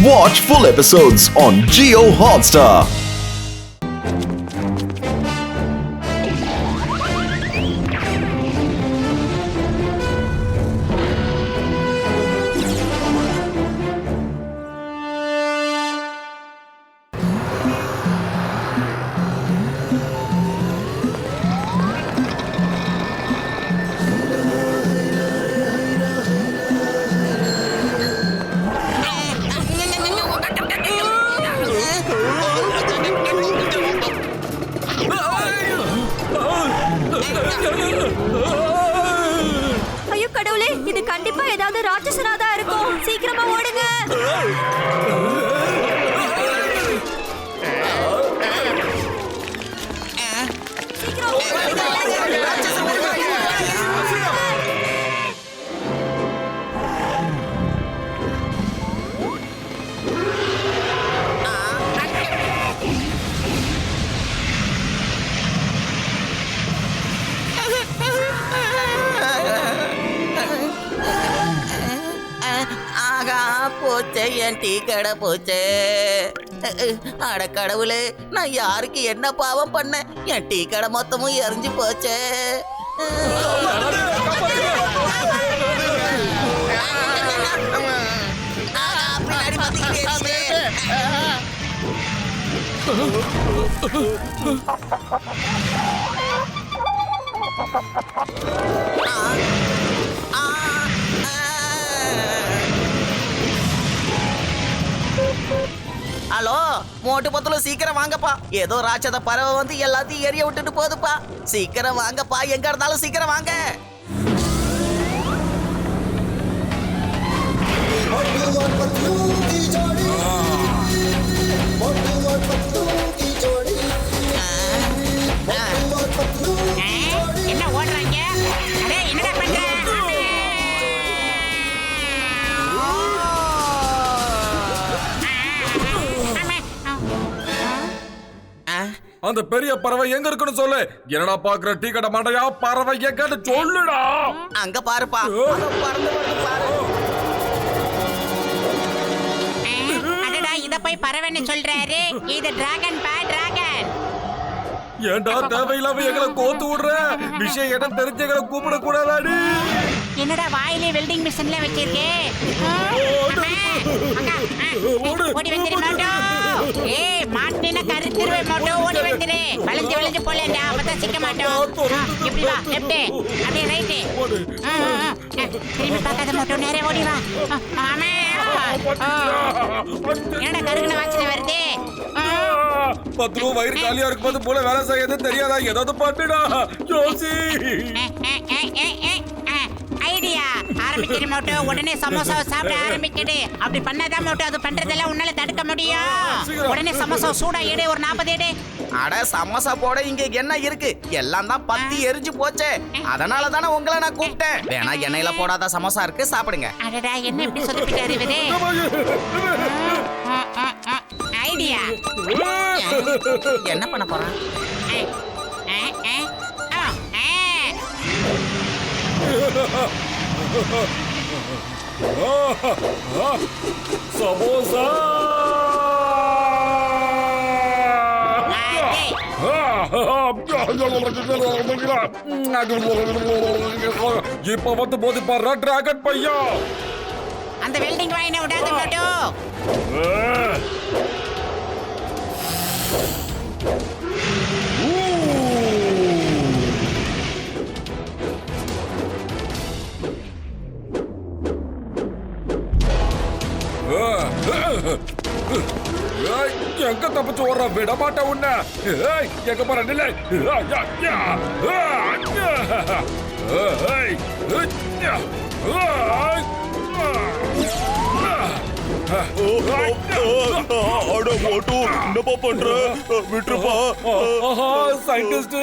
Watch full episodes on Jio Hotstar. ஐயோ கடவுளே, இது கண்டிப்பா ஏதாவது ராட்சசனா தான் இருக்கும். சீக்கிரமா ஓடுங்க. போச்சே, என் டீ கடை போச்சே. அட கடவுளே, நான் யாருக்கு என்ன பாவம் பண்ணேன்? என் டீ கடை மொத்தமும் எரிஞ்சு போச்சே. பின்னாடி பாத்தீங்க. ஹலோ, மோட்டு பத்துல சீக்கிரம் வாங்கப்பா. ஏதோ ராட்சத பறவை வந்து எல்லாத்தையும் எரிய விட்டுட்டு போகுதுப்பா. சீக்கிரம் வாங்கப்பா, எங்க இருந்தாலும் சீக்கிரம் வாங்க. என்ன ஓடுறாங்க? என்னடா பண்ற? அந்த பெரிய பறவை எங்க இருக்குன்னு சொல்லு. என்னடா பாக்குற டீ கடை மாட்டையா? பறவை எங்கன்னு சொல்லுடா. அங்க பாருப்பா, பறந்து வருது பாரு. அடடா, இத போய் பறவைன்னு சொல்றாரு. இது டிராகன் பா, டிராகன். ஏண்டா தேவையில்லாம எங்களை கோத்து விடுற? விஷயம் என்ன தெரிஞ்ச எங்களை கூப்பிட கூடாதாடி? என்னடா வாயிலே வெல்டிங் மிஷின்ல வச்சிருக்கே? ஓடி வந்துரு மாட்டோ. ஏய், மாட்டின கருத்திருவே மாட்டோ. ஓடி வந்துரு. வளைஞ்சு வளைஞ்சு போலேண்டா, அப்பதான் சிக்க மாட்டோம். இப்படி வா, லெஃப்ட் அப்படியே ரைட். திரும்பி பார்க்காத மாட்டோ, நேரே ஓடி வா. ஆமே. என்னடா கருகுன வாசனை வருது? 10 ரூபா வயிறு காலியா இருக்கும்போது போல வேலை செய்யறது தெரியாதா? ஏதாவது பண்ணுடா யோசி. ஐடியா ஆரம்பிக்கிற மோட்டோ. உடனே சமோசாவை சாப்பிட ஆரம்பிக்கிடு. அப்படி பண்ணாதான் மோட்டோ அது பண்றதெல்லாம் உன்னால தடுக்க முடியும். உடனே சமோசா சூடா எடு, ஒரு 40 எடு. அட சமோசா போட இங்க என்ன இருக்கு? எல்லாம் தான் பத்தி எரிஞ்சு போச்சே. அதனால தானே உங்களை நான் கூப்பிட்டேன். வேணா எண்ணெயில போடாத சமோசா இருக்கு, சாப்பிடுங்க. அடடா, என்ன இப்படி சொதப்பிட்டாரு இவரு? ஐடியா என்ன பண்ண போறான்? சமோசா இப்ப வந்து போது பாரு டிராகன் பையா. அந்த வெல்டிங் வாயினை விடாத மாட்டோ. எங்க தப்பிச்சு ஓடுற? விட மாட்டேன் உன்ன. எங்க போற? நிலை. என்னப்பா பண்ற? விட்டுருப்பா. சயின்டிஸ்ட்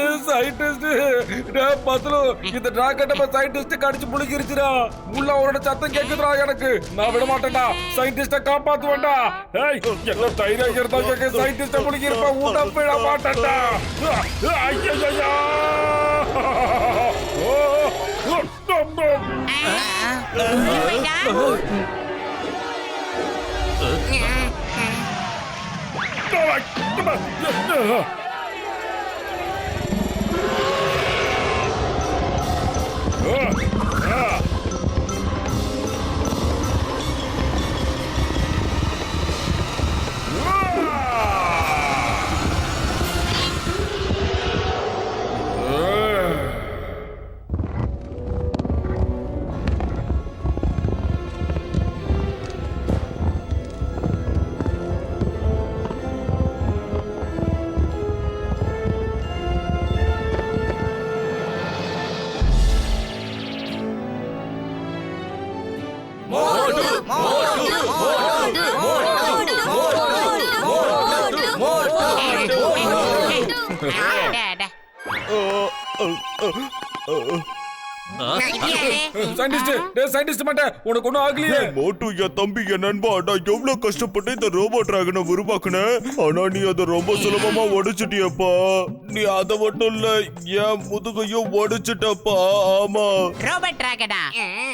பத்லு, இந்த டிராகன் நம்ம சயின்டிஸ்ட் கடிச்சு புளிக்கிருச்சுடா. உள்ள அவரோட சத்தம் கேக்குதுடா எனக்கு. நான் விட மாட்டேன்டா. சயின்டிஸ்ட காப்பாத்துவேன்டா. எல்லாம் தைரியம் இருந்தா சயின்டிஸ்ட புளிக்கிருப்பேன். உட விட மாட்டேன்டா. ஐயா சயின்டிஸ்ட் மட்டும் உனக்கு ஒண்ணும் ஆகலையே. மோட்டு என் தம்பி என் நண்பா, நான் எவ்வளவு கஷ்டப்பட்டு இந்த ரோபோ டிராகனை உருவாக்குனேன். ஆனா நீ அதை ரொம்ப சுலபமா உடைச்சிட்டியப்பா. நீ அதை மட்டும் இல்ல என் முதுகையும் உடைச்சிட்டப்பா. ஆமா ரோபோ டிராகனா?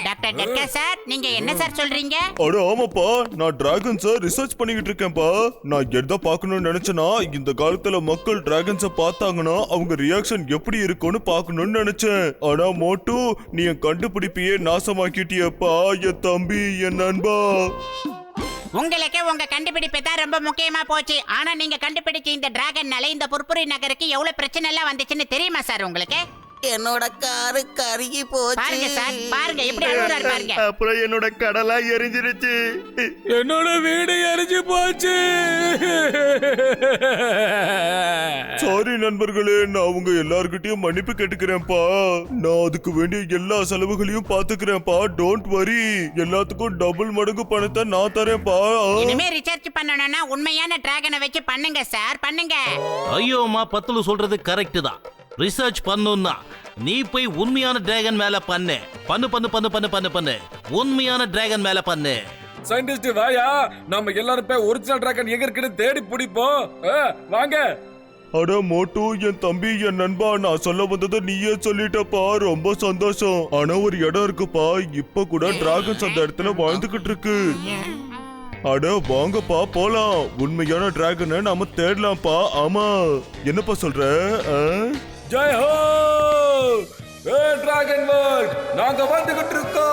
டாக்டர் டெக்கா சார், நீங்க என்ன சார் சொல்றீங்க? அட ஆமாப்பா, நான் டிராகன்ஸ ரிசர்ச் பண்ணிக்கிட்டு இருக்கேன்ப்பா. நான் எதை பார்க்கணும்னு நினைச்சேன்னா, இந்த காலத்துல மக்கள் டிராகன்ஸ பார்த்தாங்கன்னா அவங்க ரியாக்ஷன் எப்படி இருக்கும்னு பார்க்கணும்னு நினைச்சேன். ஆனா மோட்டு, நீ என் கண்டுபிடிப்பையே நாசமாக்கிட்டியப்பா. என் தம்பி, என் நண்பா. உங்களுக்கு உங்க கண்டுபிடிப்பு தான் ரொம்ப முக்கியமா போச்சு. ஆனா நீங்க கண்டுபிடிச்ச இந்த டிராகன்னால இந்த புர்புரி நகருக்கு எவ்வளவு பிரச்சனை எல்லாம் வந்துச்சுன்னு தெரியுமா சார் உங்களுக்கு? என்னோட காரு கருகி போச்சு. பாருங்க சார், பாருங்க எப்படி அழுகுறாரு பாருங்க. அப்புறம் என்னோட கடலா எரிஞ்சிருச்சு. என்னோட வீடு எரிஞ்சு போச்சு. சாரி நண்பர்களே, நான் உங்க எல்லார்கிட்டயும் மன்னிப்பு கேட்டுக்கிறேன்ப்பா. நான் அதுக்கு வேண்டிய எல்லா செலவுகளையும் பாத்துக்கிறேன்ப்பா. டோன்ட் வரி, எல்லாத்துக்கும் டபுள் மடங்கு பணத்தை நான் தரேன்ப்பா. இனிமே ரிசர்ச் பண்ணணும்னா உண்மையான டிராகனை வச்சு பண்ணுங்க சார், பண்ணுங்க. ஐயோமா, பத்துல சொல்றது கரெக்ட் தான். ரிசர்ச் பண்ணுன்னா நீ போய் உண்மையான டிராகன் மேல பண்ணு. பண்ணு பண்ணு பண்ணு பண்ணு பண்ணு பண்ணு உண்மையான டிராகன் மேல பண்ணு. சயின்டிஸ்ட் வாயா, நம்ம எல்லாரும் போய் ஒரிஜினல் டிராகன் எங்க இருக்குன்னு தேடி பிடிப்போம். வாங்க. அட மோட்டு, என் தம்பி, என் நண்பா, நான் சொல்ல வந்ததை நீயே சொல்லிட்டப்பா. ரொம்ப சந்தோஷம். ஆனா ஒரு இடம் இருக்குப்பா, இப்ப கூட டிராகன்ஸ் அந்த இடத்துல வாழ்ந்துகிட்டு இருக்கு. அட வாங்கப்பா போலாம். உண்மையான டிராகனை நாம தேடலாம்ப்பா. ஆமா, என்னப்பா சொல்ற? ஜெய் ஹோ டிராகன் வேர்ல்ட், நாங்க வந்துகிட்டு இருக்கோம்.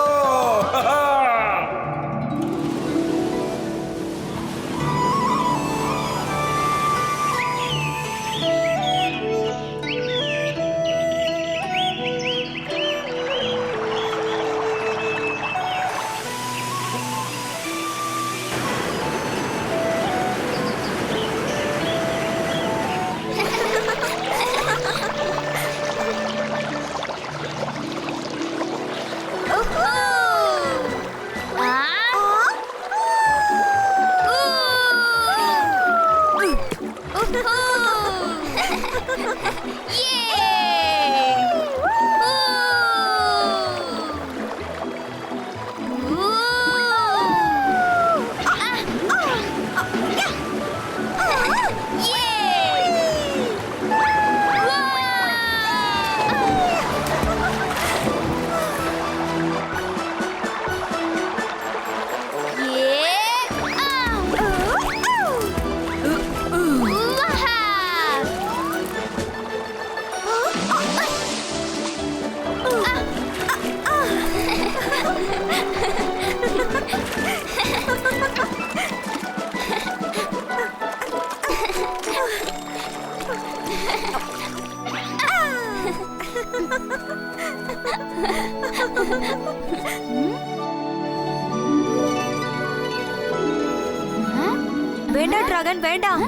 வேண்டாம் டிராகன், வேண்டாம்.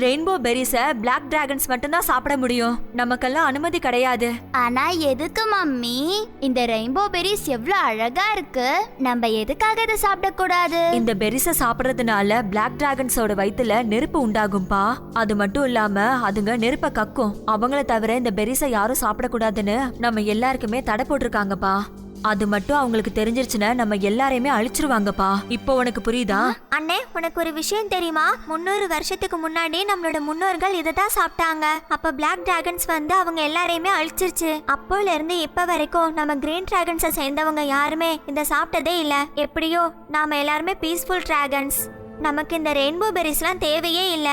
ரெயின்போ பெரிஸ பிளாக் டிராகன்ஸ் மட்டும்தான் சாப்பிட முடியும். நமக்கெல்லாம் அனுமதி கிடையாது. ஆனா எதுக்கு மம்மி? இந்த ரெயின்போ பெரிஸ் எவ்வளவு அழகா இருக்கு. நம்ம எதுக்காக இதை சாப்பிடக்கூடாது? இந்த பெரிஸ சாப்பிடுறதுனால பிளாக் டிராகன்ஸோட வயித்துல நெருப்பு உண்டாகும்பா. அது மட்டும் இல்லாம அதுங்க நெருப்ப கக்கும். அவங்கள தவிர இந்த பெரிஸ யாரும் சாப்பிடக்கூடாதுன்னு நம்ம எல்லாருக்குமே தடை போட்டிருக்காங்கப்பா. அது மட்டும் அவங்களுக்கு தெரிஞ்சிருச்சுன்னா நம்ம எல்லாரையுமே அழிச்சிருவாங்கப்பா. இப்போ உனக்கு புரியுதா? அண்ணே, உனக்கு ஒரு விஷயம் தெரியுமா? 300 வருஷத்துக்கு முன்னாடி நம்மளோட முன்னோர்கள் இதை தான் சாப்பிட்டாங்க. அப்ப பிளாக் டிராகன்ஸ் வந்து அவங்க எல்லாரையுமே அழிச்சிருச்சு. அப்போல இருந்து இப்ப வரைக்கும் நம்ம கிரீன் டிராகன்ஸை சேர்ந்தவங்க யாருமே இதை சாப்பிட்டதே இல்ல. எப்படியோ நாம எல்லாருமே பீஸ்ஃபுல் டிராகன்ஸ். நமக்கு இந்த ரெயின்போ பெரிஸ்லாம் தேவையே இல்ல.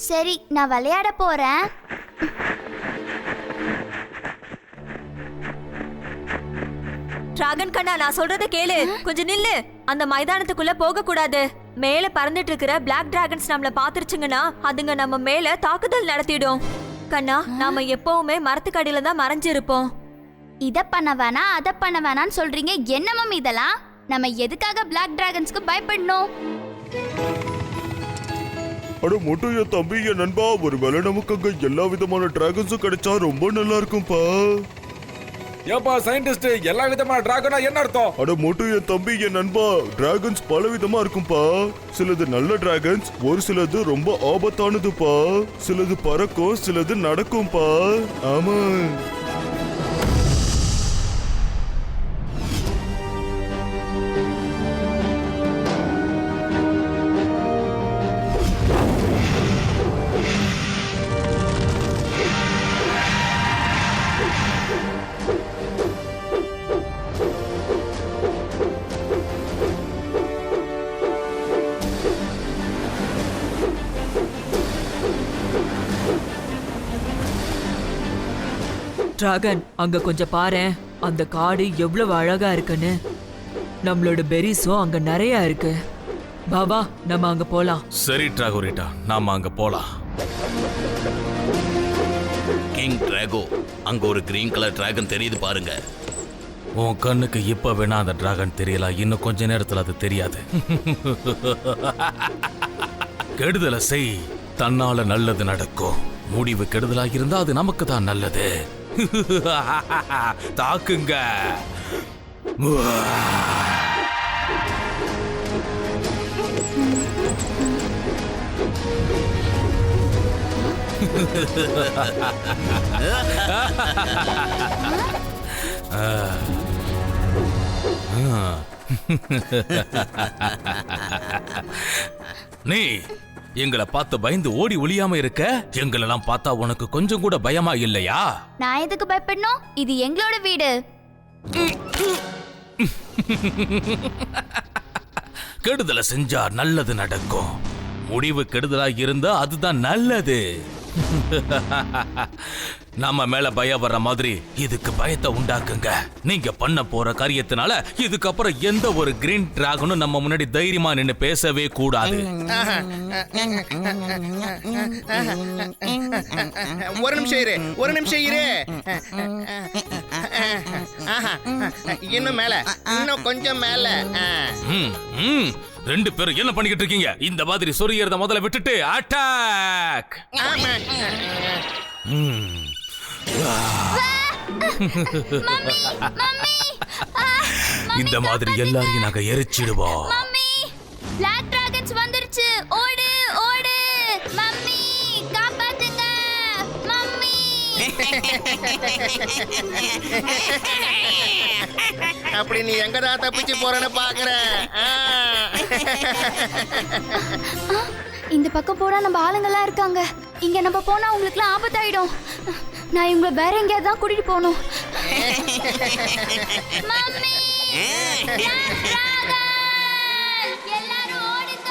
சரி, நான் விளையாட போறேன். டிராகன் கண்ணா, நான் சொல்றத கேளு. கொஞ்சம் நில்லு. அந்த மைதானத்துக்குள்ள போக கூடாது. மேல பறந்துட்டு இருக்கிற பிளாக் டிராகன்ஸ் நம்மள பாத்துருச்சுங்கன்னா அதுங்க நம்ம மேல தாக்குதல் நடத்திடும். கண்ணா, நாம எப்பவுமே மரத்துக்கடியில தான் மறைஞ்சிருப்போம். இத பண்ண வேணாம், அத பண்ண வேணாம்னு சொல்றீங்க. என்ன மம்மி இதெல்லாம்? நம்ம எதுக்காக பிளாக் டிராகன்ஸ்க்கு பயப்படணும்? அட மோட்டு என் தம்பி என் நண்பா, ஒருவேளை நமக்கு அங்க எல்லா விதமான டிராகன்ஸும் கிடைச்சா ரொம்ப நல்லா இருக்கும்பா. ஏப்பா சயின்டிஸ்ட், எல்லா விதமான டிராகனா என்ன அர்த்தம்? அட மோட்டு என் தம்பி என் நண்பா, டிராகன்ஸ் பல விதமா இருக்கும்பா. சிலது நல்ல டிராகன்ஸ், ஒரு சிலது ரொம்ப ஆபத்தானதுப்பா. சிலது பறக்கும், சிலது நடக்கும்பா. ஆமா. டிராகன், அங்க கொஞ்சம் பாரேன். அந்த காடு எவ்வளவு அழகா இருக்குன்னு. நம்மளோட பெரிஸும் அங்க நிறைய இருக்கு. பாபா, நம்ம அங்க போலாம். சரி டிராகோரிட்டா, நாம அங்க போலாம். கிங் டிராகோ, அங்க ஒரு கிரீன் கலர் டிராகன் தெரியுது பாருங்க. உன் கண்ணுக்கு இப்ப வேணா அந்த டிராகன் தெரியலாம், இன்னும் கொஞ்ச நேரத்துல அது தெரியாது. கெடுதலை செய், தன்னால நல்லது நடக்கும். முடிவு கெடுதலா இருந்தா அது நமக்கு தான் நல்லது. தாக்குங்க. நீ எங்களை பார்த்து பயந்து ஓடி ஒளியாம இருக்க, எங்களெல்லாம் பார்த்தா உனக்கு கொஞ்சம் கூட பயமா இல்லையா? நான் எதுக்கு பயப்படணும்? இது எங்களோட வீடு. கெடுதலை செஞ்சா நல்லது நடக்கும். முடிவு கெடுதலா இருந்தா அதுதான் நல்லது. நம்ம மேல பயம் வர்ற மாதிரி இதுக்கு பயத்தை உண்டாக்குங்க. நீங்க பண்ண போற காரியத்தினால இதுக்கப்புறம் எந்த ஒரு கிரீன் டிராகனும் நம்ம முன்னாடி தைரியமா நின்னு பேசவே கூடாது. ஒரு நிமிஷம் இரு. இன்னும் மேல, இன்னும் கொஞ்சம் மேல. ரெண்டு பேரும் என்ன பண்ணிக்கிட்டு இருக்கீங்க? இந்த மாதிரி சொரியறத முதல்ல விட்டுட்டு அட்டாக். இந்த மாதிரி எல்லாரையும் நாங்க எரிச்சிடுவோம். மம்மி, பிளாக் டிராகன்ஸ் வந்துருச்சு. ஓடு ஓடு. மம்மி, காப்பாத்துங்க. மம்மி. அப்படி நீ எங்கதான் தப்பிச்சு போறன்னு பாக்குற? இந்த பக்கம் போனா நம்ம ஆளுங்கெல்லாம் இருக்காங்க. இங்க நம்ம போனா உங்களுக்குலாம் ஆபத்தாயிடும். நான் இவங்களை வேற எங்கேயாவது தான் கூட்டிட்டு போகணும். மம்மி, எல்லாரும் ஓடுங்க.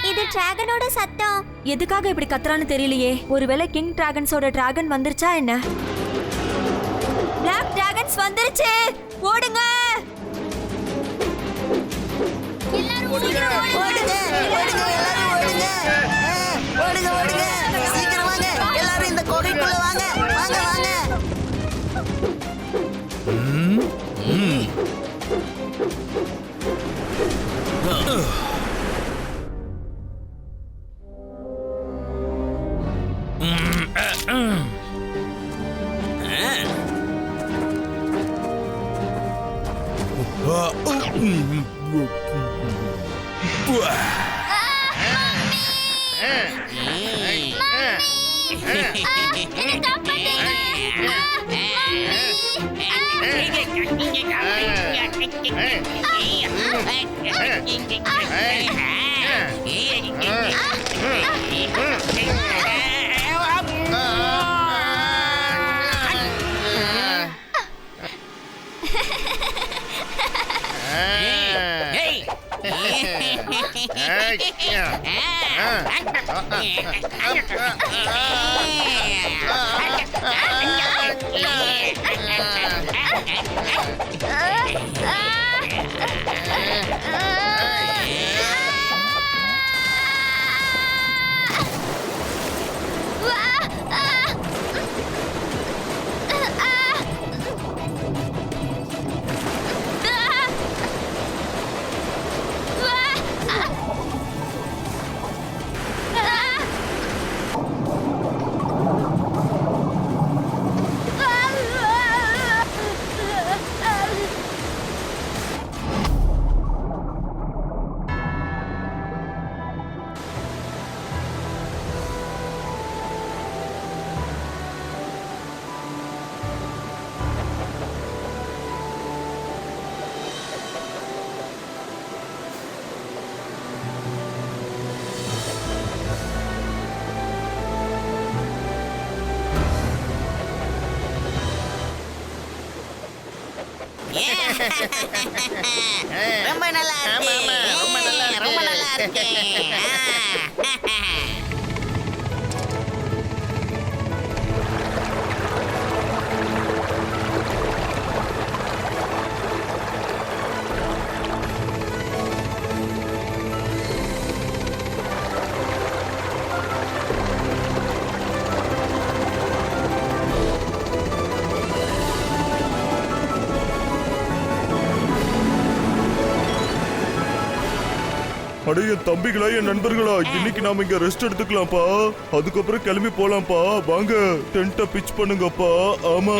இது டிராகனோட சத்தம். எதுக்காக இப்படி கத்துறான்னு தெரியலையே. ஒருவேளை கிங் டிராகன்ஸோட டிராகன் வந்துருச்சா என்ன? பிளாக் டிராகன்ஸ் வந்துருச்சு. ஓடுங்க. எல்லாரும் ஓடுங்க, ஓடுங்க, எல்லாரும் ஓடுங்க. ஓடுங்க, ஓடுங்க. சீக்கிரம் வாங்க. எல்லாரும் இந்த கோகைக்குள்ள வாங்க. வாங்க, வாங்க. என்ன காப்பாத்துங்க. மம்மி. ரொம்ப நல்லா இருக்கு. ரொம்ப நல்லா இருக்கு. அட என் தம்பிகளா, என் நண்பர்களா, இன்னைக்கு நாம இங்க ரெஸ்ட் எடுத்துக்கலாம்ப்பா. அதுக்கப்புறம் கிளம்பி போலாம்ப்பா. வாங்க, டென்ட்ட பிட்ச் பண்ணுங்கப்பா. ஆமா.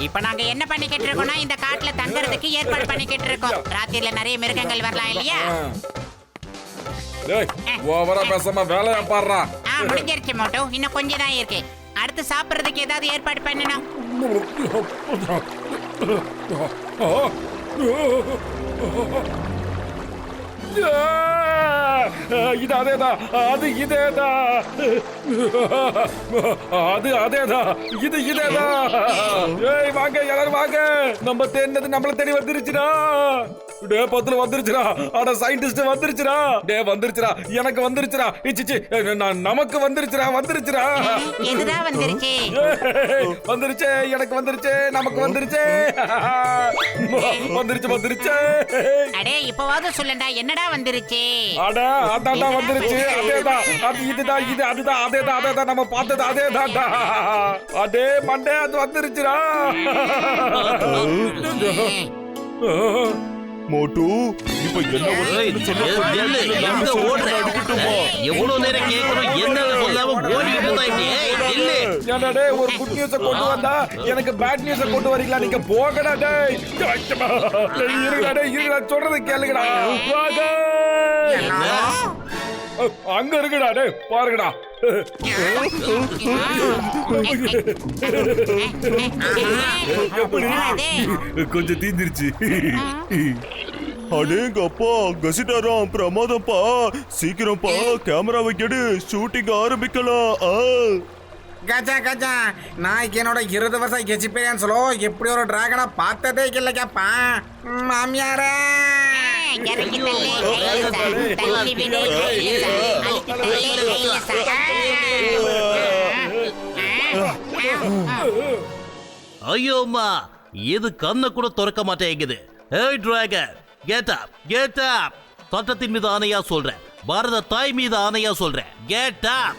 இப்ப நாங்க என்ன பண்ணிக்கிட்டு இருக்கோம்னா இந்த காட்டுல தங்கறதுக்கு ஏற்பாடு பண்ணிக்கிட்டு இருக்கோம். ராத்திரில நிறைய மிருகங்கள் வரலாம் இல்லையா? டேய், ஓவரா பேசாம வேலையா பாடுறா. முடிஞ்சிருச்சு மோட்டோ, இன்னும் கொஞ்சம் தான் இருக்கு. அடுத்து சாப்பிடுறதுக்கு ஏதாவது ஏற்பாடு பண்ணணும். இது அதேதான், அது இதேதான், அது அதேதான், இது இதேதான். ஏய் வாங்க, எல்லாரும் வாங்க. நம்ம தேடினது நம்மள தேடி வந்துருச்சுடா. டே பத்துல வந்துருச்சுடா. அட சயின்டிஸ்ட் வந்துருச்சுடா. டே வந்துருச்சுடா, எனக்கு வந்துருச்சுடா. இச்சிச்சி, நமக்கு வந்துருச்சுடா. வந்துருச்சுடா. எதுதான் வந்துருச்சு? வந்துருச்சு, எனக்கு வந்துருச்சு, நமக்கு வந்துருச்சு. வந்துருச்சு வந்துருச்சு. அடே இப்பவாவது சொல்லண்டா, என்னடா வந்துருச்சு? அட அதான்டா வந்துருச்சு. அதேதான், அது இதுதான், இது அதுதான், அதேதான் அதேதான் நம்ம பார்த்தது அதேதான்டா. அதே மண்டே அது வந்துருச்சுடா. மோட்டு, இப்ப என்ன எவ்வளவு நேரம் கேட்கணும், என்னன்னு சொல்லாம ஓடிட்டு என்னடே ஒரு குட் நியூஸ கொண்டு வந்தா எனக்கு பேட் நியூஸ கொண்டு வரீங்களா? நீங்க போகடா. டேய் இருங்கடா, டேய் இருங்கடா, சொல்றது கேளுங்கடா. அங்க இருக்குடா. டேய் பாருங்கடா. கொஞ்சம் தீந்துருச்சு. அடேங்கப்பா, கசிட்டாராம், பிரமாதம்ப்பா. சீக்கிரம்ப்பா, கேமராவை கெடு, ஷூட்டிங் ஆரம்பிக்கலாம். கஜா கஜா, நான் என்னோட 20 வருஷம் எக்ஸ்பீரியன்ஸ்ல எப்படி ஒரு டிராகனை பார்த்ததே இல்லையாப்பா. மாமியாரே, ஐயோம்மா, இது கண்ணை கூட திறக்க மாட்டேங்குது. ஏய் dragon, get up, get up. தோட்டத்தின் மீது ஆணையா சொல்றேன், பாரத தாய் மீது ஆணையா சொல்றேன், கெட் அப்.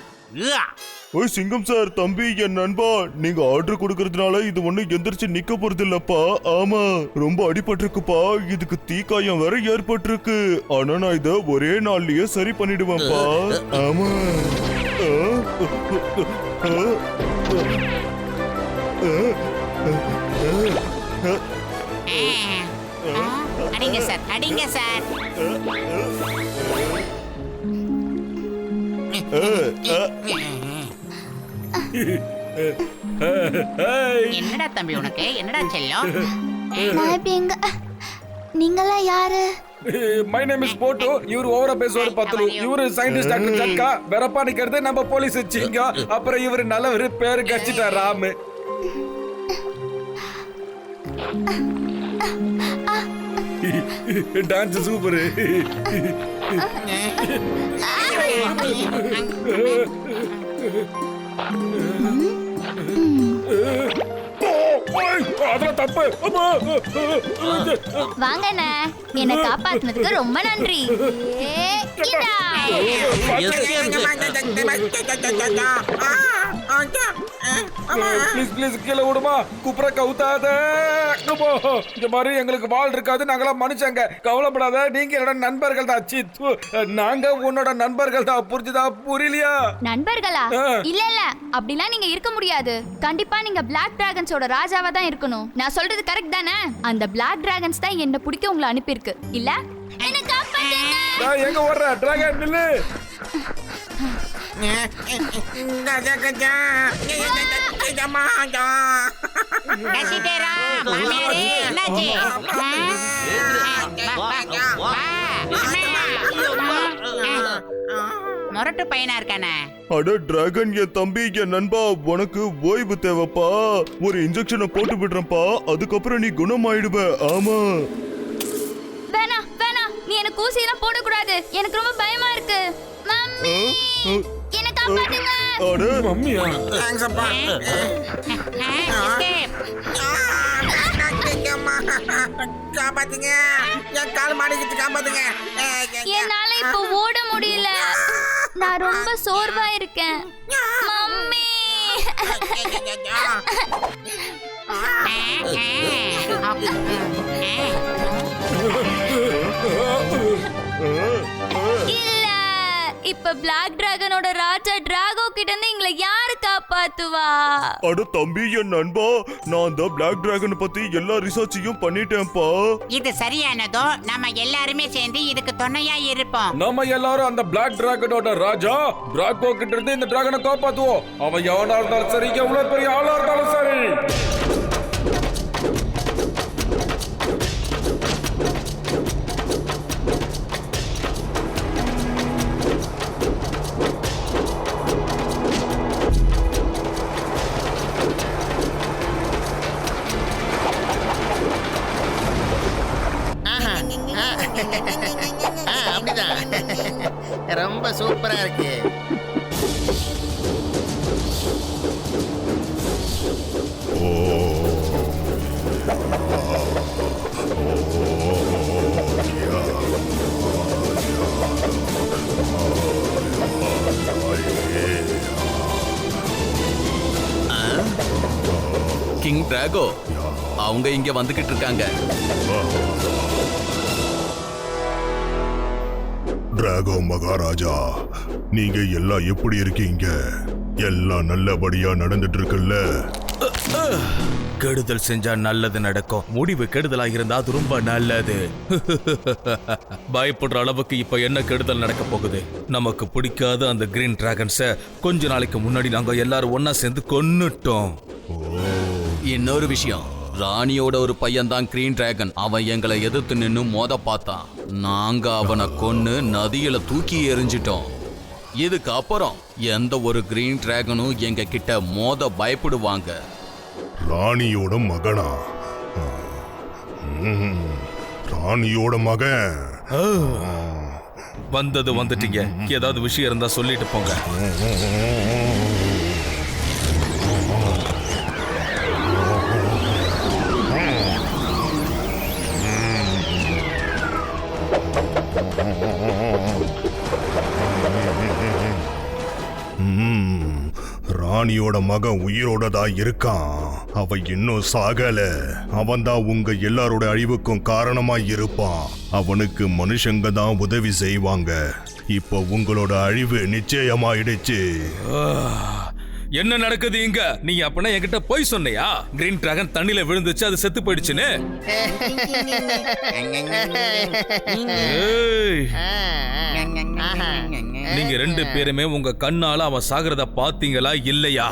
ஓய் சிங்கம் சார், தம்பி, என் நண்பா, நீங்க ஆர்டர் கொடுக்கறதுனால இது ஒண்ணு எந்திரிச்சு நிக்க போறது இல்லப்பா. ஆமா, ரொம்ப அடிபட்டிருக்குப்பா. இதுக்கு தீக்காயம் வேற ஏற்பட்டிருக்கு. ஆனா நான் இத ஒரே நாள்லயே சரி பண்ணிடுவேன்ப்பா. ஆமா. அடிங்க சார், அடிங்க சார். என்னடா தம்பி உனக்கு என்னடா செல்லம்? நான் இப்ப எங்க நீங்களாம் யாரு? மை நேம் இஸ் போட்டு. இவர் ஓவரா பேசுவாரு பத்தலு. இவரு சயின்டிஸ்ட் டாக்டர் ஜட்கா. வெறப்பா நிக்கிறது நம்ம போலீஸ் வச்சிங்க. அப்புறம் இவரு நல்லவரு, பேரு கச்சிட்டார் ராமு. Dance super. அதெல்லாம் தப்பு. வாங்கண்ணே, என்னை காப்பாத்துனதுக்கு ரொம்ப நன்றி. இதா. ப்ளீஸ் ப்ளீஸ் கீழே விடுமா. குப்புற கவுத்தாத. இந்த மாதிரி எங்களுக்கு வால் இருக்காது. நாங்களாம் மனுஷங்க. கவலைப்படாத. நீங்க என்னோட நண்பர்கள் தான். சித்து, நாங்க உன்னோட நண்பர்கள் தான். புரிஞ்சுதா? புரியலையா? நண்பர்களா? இல்ல இல்ல, அப்படிலாம் நீங்க இருக்க முடியாது. கண்டிப்பா நீங்க பிளாக் டிராகன்ஸோட ராஜாவா தான் இருக்கணும். நான் சொல்றது கரெக்ட் தானே? அந்த பிளாக் டிராகன்ஸ் தான் என்ன பிடிக்க உங்களை அனுப்பியிருக்கு இல்ல? என்ன காப்பாத்துங்க. எங்க ஓடுற டிராகன் நில்லு. மொரட்டு பையனா இருக்கானே. அட டிராகன், என் தம்பி, என் நண்பா, உனக்கு ஓய்வு தேவைப்பா. ஒரு இன்ஜெக்ஷனை போட்டு விடுறேன்ப்பா. அதுக்கப்புறம் நீ குணமாயிடுவ. ஆமா. வேணா வேணா, நீ எனக்கு ஊசியெல்லாம் போடக்கூடாது. எனக்கு ரொம்ப பயமா இருக்கு. மம்மி, என்ன காப்பாத்துங்க. அட மம்மியா? தேங்க்ஸ் அப்பா. காப்பாத்துங்க. என் கால் மாடிக்கிட்டு காப்பாத்துங்க. என்னால இப்ப ஓட முடியல. நான் ரொம்ப சோர்வா இருக்கேன். மம்மி. இல்ல, இப்ப பிளாக் டிராகனோட ராஜா டிராகோ கிட்ட இருந்து எங்களை யாரு காப்பாத்துவா? அட தம்பி, என் நண்பா, நான் அந்த பிளாக் டிராகன் பத்தி எல்லா ரிசர்ச்சையும் பண்ணிட்டேன்ப்பா. இது சரியானதோ நம்ம எல்லாருமே சேர்ந்து இதுக்கு துணையா இருப்போம். நம்ம எல்லாரும் அந்த பிளாக் டிராகனோட ராஜா டிராகோ கிட்ட இருந்து இந்த டிராகனை காப்பாத்துவோம். அவன் எவனா இருந்தாலும் சரி, எவ்வளவு பெரிய ஆளா இருந்தாலும் சரி. அப்படிதான். ரொம்ப சூப்பரா இருக்கு. கிங் டிராகோ, அவங்க இங்க வந்துகிட்டு இருக்காங்க. டிராகோ மகாராஜா, நீங்க எல்லாம் எப்படி இருக்கீங்க? எல்லாம் நல்லபடியா நடந்துட்டு இருக்குல்ல? கெடுதல் செஞ்சா நல்லது நடக்கும். முடிவு கெடுதலா இருந்தா அது ரொம்ப நல்லது. பயப்படுற அளவுக்கு இப்ப என்ன கெடுதல் நடக்க போகுது? நமக்கு பிடிக்காத அந்த கிரீன் டிராகன்ஸ கொஞ்ச நாளைக்கு முன்னாடி நாங்க எல்லாரும் ஒன்னா சேர்ந்து கொன்னுட்டோம். இன்னொரு விஷயம், ராணியோட ஒரு பையன் தான் கிரீன் டிராகன். அவன் எங்களை எதிர்த்து நின்னு மோத பார்த்தான். நாங்க அவனை கொன்னு நதியில தூக்கி எறிஞ்சிட்டோம். இதுக்கு அப்புறம் எந்த ஒரு கிரீன் டிராகனும் எங்க கிட்ட மோத பயப்படுவாங்க. ராணியோட மகனா? ராணியோட மகன்? வந்தது வந்துட்டீங்க. ஏதாவது விஷயம் இருந்தா சொல்லிட்டு போங்க. ராணியோட மகன் உயிரோட தான் இருக்கான். அவ இன்னும் சாகல. அவன் தான் உங்க எல்லாரோட அழிவுக்கும் காரணமா இருப்பான். அவனுக்கு மனுஷங்க தான் உதவி செய்வாங்க. இப்போ உங்களோட அழிவு நிச்சயமாயிடுச்சு. என்ன நடக்குது இங்க? நீ அப்படின்னா என்கிட்ட போய் சொன்னியா? கிரீன் டிராகன் தண்ணில விழுந்துச்சு, அது செத்து போயிடுச்சுன்னு. நீங்க 2 பேருமே உங்க கண்ணால அவன் சாகிறத பாத்தீங்களா இல்லையா?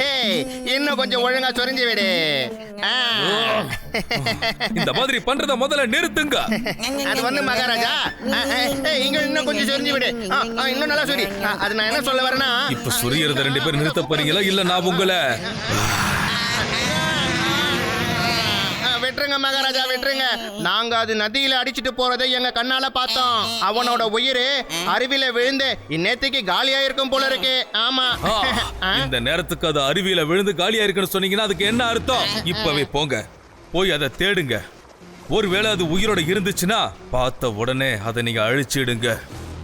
ஏய், இன்னும் கொஞ்சம் ஒழுங்கா சொரிஞ்சு விடு. இந்த மாதிரி பண்றத முதல்ல நிறுத்துங்க. அது வந்து மகாராஜா, இங்க இன்னும் கொஞ்சம் சொரிஞ்சு விடு. இன்னும் நல்லா சொரி. அது நான் என்ன சொல்ல வரேன்னா, இப்ப சொரியறத 2 பேரும் நிறுத்த போறீங்களா இல்ல நான் உங்களை விட்டுருங்க மகாராஜா, விட்டுருங்க. நாங்க அது நதியில அடிச்சிட்டு போறதை எங்க கண்ணால பார்த்தோம். அவனோட உயிர் அருவியில விழுந்து இந்நேத்துக்கு காலியா இருக்கும் போல இருக்கு. ஆமா. இந்த நேரத்துக்கு அது அருவியில விழுந்து காலியா இருக்குன்னு சொன்னீங்கன்னா அதுக்கு என்ன அர்த்தம்? இப்பவே போங்க, போய் அதை தேடுங்க. ஒருவேளை அது உயிரோட இருந்துச்சுன்னா பார்த்த உடனே அதை நீங்க அழிச்சிடுங்க.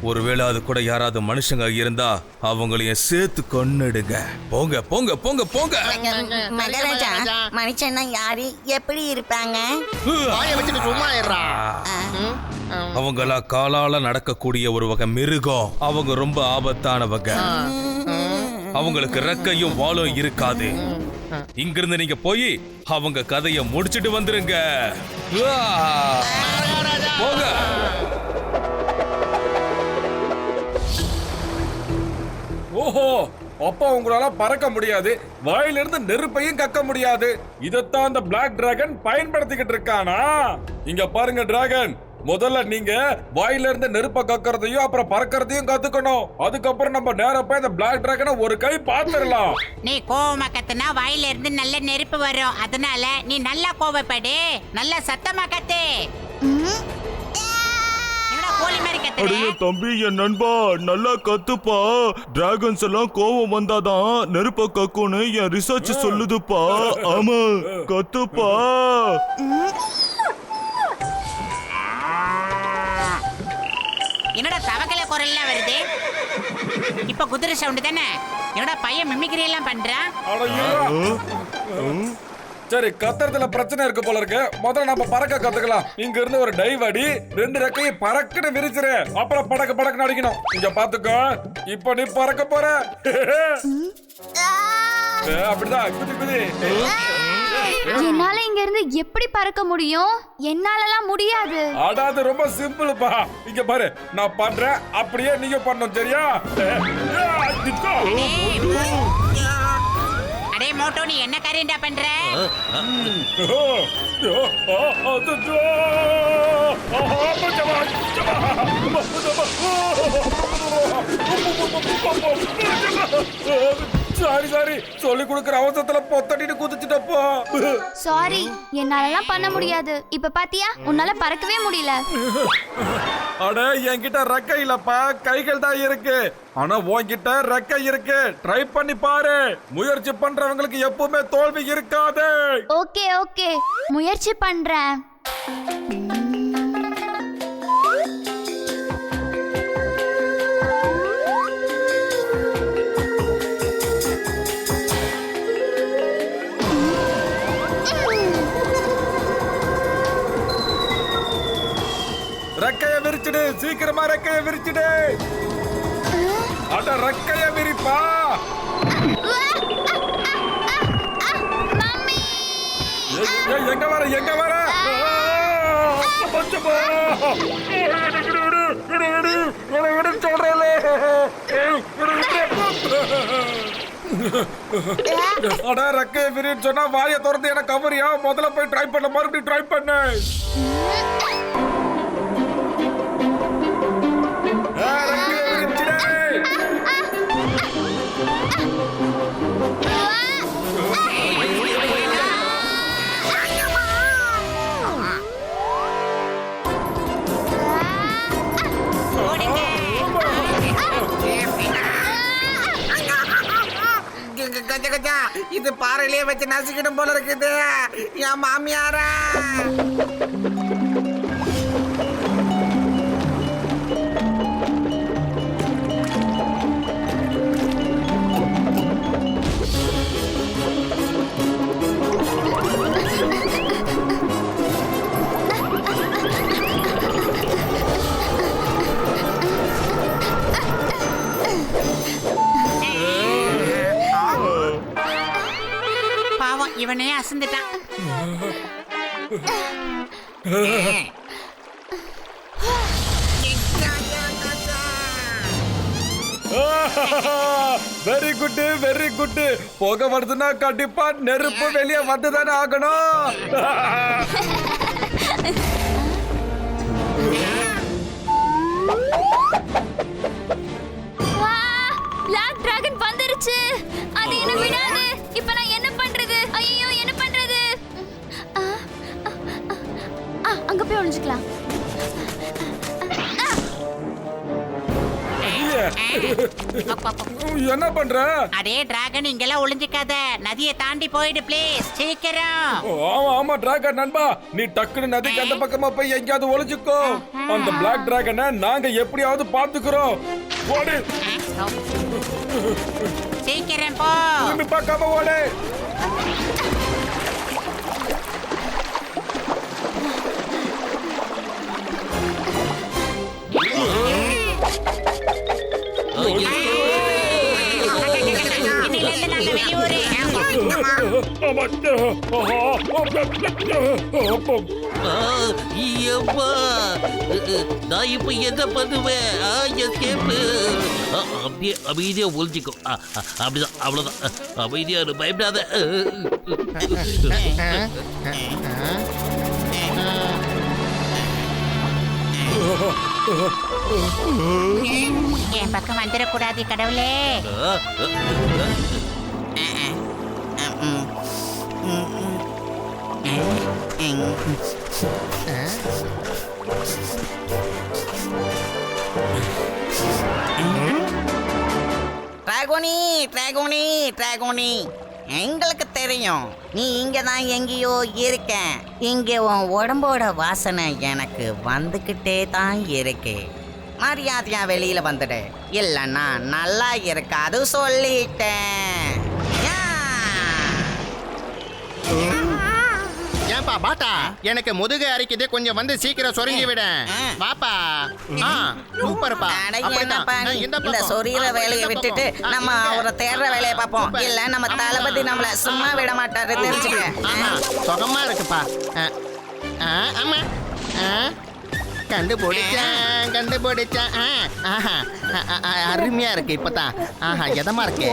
ஒருவேளை அது கூட யாராவது மனுஷங்க இருந்தா அவங்களையும் சேர்த்து கொன்னுடுங்க. போங்க போங்க போங்க போங்க. மகாராஜா, மனுஷன்னா யாரு, எப்படி இருப்பாங்க? வாயை வச்சுட்டு சும்மா இருடா. அவங்களா காலால நடக்கக்கூடிய ஒரு வகை மிருகம். அவங்க ரொம்ப ஆபத்தானவங்க. அவங்களுக்கு ரெக்கையும் வாலும் இருக்காது. இங்கிருந்து நீங்க போய் அவங்க கதையை முடிச்சிட்டு வந்துருங்க. போங்க. ஓஹோ, அப்பா உங்களால பறக்க முடியாது, வாயிலிருந்து நெருப்பையும் கக்க முடியாது. இதத்தான் அந்த பிளாக் டிராகன் பயன்படுத்திக்கிட்டு இருக்கானா? இங்க பாருங்க டிராகன், முதல்ல நீங்க வாயில இருந்து நெருப்ப கக்கறதையும் அப்புறம் பறக்கறதையும் கத்துக்கணும். அதுக்கப்புறம் நம்ம நேரா போய் அந்த பிளாக் டிராகனை ஒரு கை பாத்துடலாம். நீ கோவமா கத்துனா வாயில இருந்து நல்ல நெருப்பு வரும். அதனால நீ நல்லா கோவப்படு, நல்ல சத்தமா கத்து. கோழி மாதிரி கத்துற. அடைய தம்பி, என் நண்பா, நல்லா கத்துப்பா. டிராகன்ஸ் எல்லாம் கோவம் வந்தாதான் நெருப்ப கக்குன்னு என் ரிசர்ச் சொல்லுதுப்பா. ஆமா, கத்துப்பா. என்னடா தவக்கலை குரல்லாம் வருது? இப்ப குதிரை சவுண்ட் தானே? என்னடா பையன் மிமிக்ரி எல்லாம் பண்றான்? சரி, கத்துறதுல பிரச்சனை இருக்கு போல இருக்கு. முதல்ல நம்ம பறக்க கத்துக்கலாம். இங்க இருந்து ஒரு டைவ் அடி, 2 ரெக்கையை பறக்குன்னு விரிச்சிரு. அப்புறம் படக்கு படக்குன்னு அடிக்கணும். இங்க பாத்துக்கோ, இப்ப நீ பறக்க போற. அப்படிதான், குதி குதி. என்னால இங்க இருந்து எப்படி பறக்க முடியும்? என்னாலலாம் முடியாது. அடாது ரொம்ப சிம்பிள்ப்பா. இங்க பாரு, நான் பண்றேன், அப்படியே நீங்க பண்ணணும், சரியா? அடே மோட்டோ, நீ என்ன காரியம்டா பண்ற? சாரி, சொல்லி கொடுக்கிற அவசரத்துல பொத்தட்டிட்டு குதிச்சுட்டப்போ. சாரி, என்னாலலாம் பண்ண முடியாது. இப்ப பாத்தியா, உன்னால பறக்கவே முடியல. அட, என்கிட்ட ரெக்கை இல்லப்பா, கைகள் தான் இருக்கு. ஆனா உன்கிட்ட ரெக்கை இருக்கு. ட்ரை பண்ணி பாரு. முயற்சி பண்றவங்களுக்கு எப்பவுமே தோல்வி இருக்காது. ஓகே ஓகே, முயற்சி பண்றேன். ரெக்கைய விரிச்சிடு, சீக்கிரமா ரெக்கைய விரிச்சிடு. அட, ரெக்கைய விரிப்பா. எங்க வர, எங்க வர? சொல்றேன். அட, ரெக்கைய விரின்னு சொன்னா வாயை திறந்து எனக்கு கவரியா? முதல்ல போய் ட்ரை பண்ண, மறுபடியும் ட்ரை பண்ணு. இது பாறையிலே வச்சு நசுக்கிடும் போல இருக்குது. என் மாமியாரா. பாவம், இவனே அசந்துட்டான். Very good very good. புகை வருதுன்னா கண்டிப்பா நெருப்பு வெளியே வந்துதானே ஆகணும். பிளாக் டிராகன் வந்துருச்சு. அது என்ன விடாது. இப்போ நான் என்ன பண்றது? ஐயோ என்ன பண்றது? அங்க போய் ஒளிஞ்சுக்கலாம். என்ன பண்ற? அடே டிராகன் இங்கெல்லாம் ஒளிஞ்சுக்காத, நதியை தாண்டி போயிடு ப்ளீஸ், சீக்கிரம். ஆமா ஆமா டிராகன் நண்பா, நீ டக்குனு நதிக்கு அந்த பக்கமா போய் எங்கயாவது ஒளிஞ்சுக்கோ. அந்த பிளாக் டிராகனை நாங்க எப்படியாவது பாத்துக்கிறோம். ஓடு, சீக்கிரம் போ. திரும்பி பார்க்காம ஓடு. நான் இப்ப என்ன பண்ணுவேன்? அப்படியே அமைதியா ஒழிஞ்சிக்கோ. அப்படிதான், அவ்வளவுதான். அமைதியா பயப்படாத. என் பக்கம் வந்துடக்கூடாது கடவுளே. டிராகோனி டிராகோனி டிராகோனி, எங்களுக்கு தெரியும் நீ இங்க தான் எங்கேயோ இருக்க. இங்க உன் உடம்போட வாசனை எனக்கு வந்துகிட்டே தான் இருக்கு. மரியாதையா வெளியில வந்துடு, இல்லைன்னா நல்லா இருக்காது சொல்லிட்டேன். ஏன்பா பாட்டா, எனக்கு முதுகு அரிக்குது, கொஞ்சம் வந்து சீக்கிரம் சொருங்கி விட. வாப்பா. சூப்பர்ப்பா. அட என்னப்பா நீ இந்த சொரியிற வேலையை விட்டுட்டு நம்ம அவரை தேடுற வேலையை பார்ப்போம். இல்ல நம்ம தளபதி நம்மள சும்மா விட மாட்டாரு, தெரிஞ்சுக்க. சுகமா இருக்குப்பா. ஆமா, கண்டுபிடிச்சேன் கண்டுபிடிச்சேன். அருமையா இருக்கு இப்பதான். எதமா இருக்கு.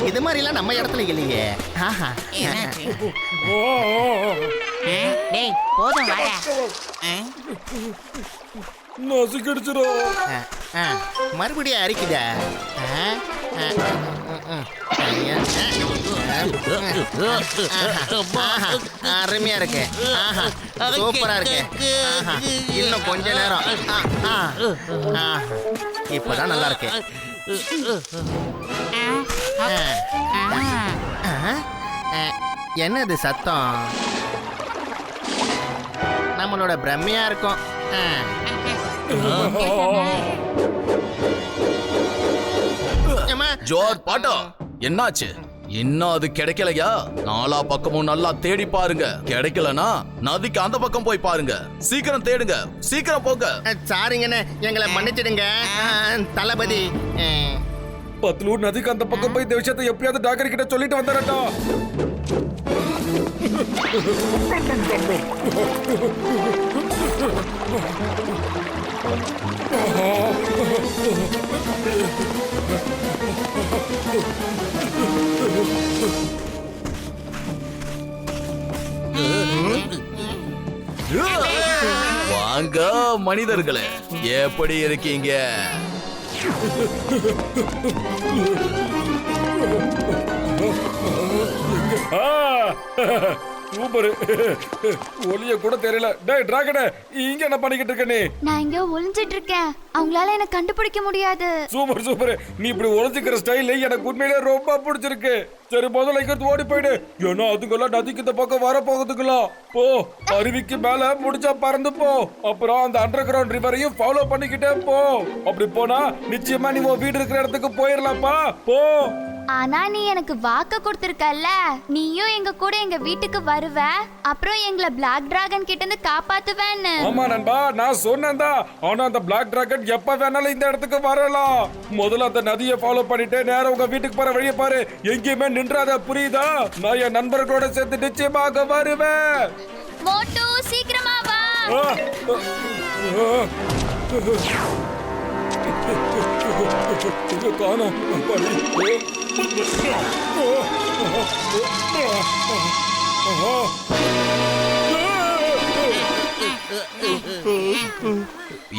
இது மாதிரிலாம் நம்ம இடத்துல இல்லையே. டேய் போதும் வாடா. மறுபடியும் அரிக்குதா? அருமையா இருக்கு. சூப்பரா இருக்கு. இன்னும் கொஞ்ச நேரம். இப்பதான் நல்லா இருக்கு. என்னது சத்தம்? நம்மளோட பிரம்மையா இருக்கும். ஜோர் பாட்டா, என்னாச்சு? இன்னும் அது கிடைக்கலையா? நாலா பக்கமும் நல்லா தேடி பாருங்க. கிடைக்கலனா நதிக்கு அந்த பக்கம் போய் பாருங்க. சீக்கிரம் தேடுங்க, சீக்கிரம் போங்க. சாரிங்கண்ணே, எங்களை மன்னிச்சிடுங்க தளபதி. பத்லூர் நதிக்கு அந்த பக்கம் போய் இந்த விஷயத்தை எப்படியாவது டாக்டர் கிட்ட சொல்லிட்டு வந்துடட்டா. வாங்க மனிதர்களே, எப்படி இருக்கீங்க? சூப்பர். ஒளிய கூட தெரியல. டேய் டிராகனே, இங்க என்ன பண்ணிக்கிட்டு இருக்க நீ? நான் இங்க ஒளிஞ்சிட்டு இருக்கேன். அவங்களால என்ன கண்டுபிடிக்க முடியாது. Super super. நீ இப்படி ஒளிஞ்சிக்கிற ஸ்டைல் எனக்கு உண்மையிலே ரொம்ப பிடிச்சிருக்கு. சரி முதல்ல இங்கிருந்து ஓடி போயிடு. ஏன்னா அதுங்கெல்லாம் நதிக்கு இந்த பக்கம் வர போகுதுங்களா? போ, அருவிக்கு மேல முடிச்சா பறந்து போ. அப்புறம் அந்த அண்டர் கிரவுண்ட் ரிவரையும் ஃபாலோ பண்ணிக்கிட்டே போ. அப்படி போனா நிச்சயமா நீ உன் வீடு இருக்கிற இடத்துக்கு போயிடலாம்ப்பா. போ. ஆனா நீ எனக்கு வாக்கு கொடுத்திருக்கல்ல, நீயும் எங்க கூட எங்க வீட்டுக்கு வருவ, அப்புறம் எங்களை பிளாக் டிராகன் கிட்ட இருந்து காப்பாத்துவேன்னு. ஆமா நண்பா, நான் சொன்னேன்டா. ஆனா அந்த பிளாக் டிராகன் எப்ப வேணாலும் இந்த இடத்துக்கு வரலாம். முதல்ல அந்த நதியை ஃபாலோ பண்ணிட்டு நேரா உங்க வீட்டுக்கு போற வழியை பாரு. எங்கேயுமே நின்றாத, புரியுதா? நான் என் நண்பர்களோட சேர்த்து நிச்சயமாக வருவேன். மோட்டு சீக்கிரமா வா. காணோம் பலி.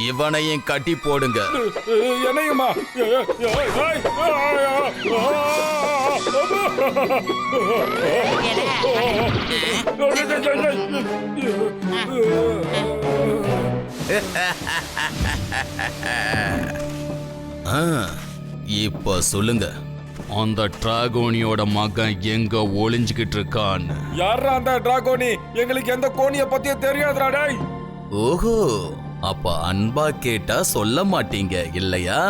இவனையும் கட்டி போடுங்க. என்னையுமா? இப்ப சொல்லுங்க, அந்த டிராகோனியோட மகன் எங்க ஒளிஞ்சுக்கிட்டு இருக்கான்னு. யாரா அந்த டிராகோனி? எங்களுக்கு எந்த கோணிய பத்தியும் தெரியாதுடா டேய். ஓஹோ, அப்ப அன்பா கேட்டா சொல்ல மாட்டீங்க இல்லையா?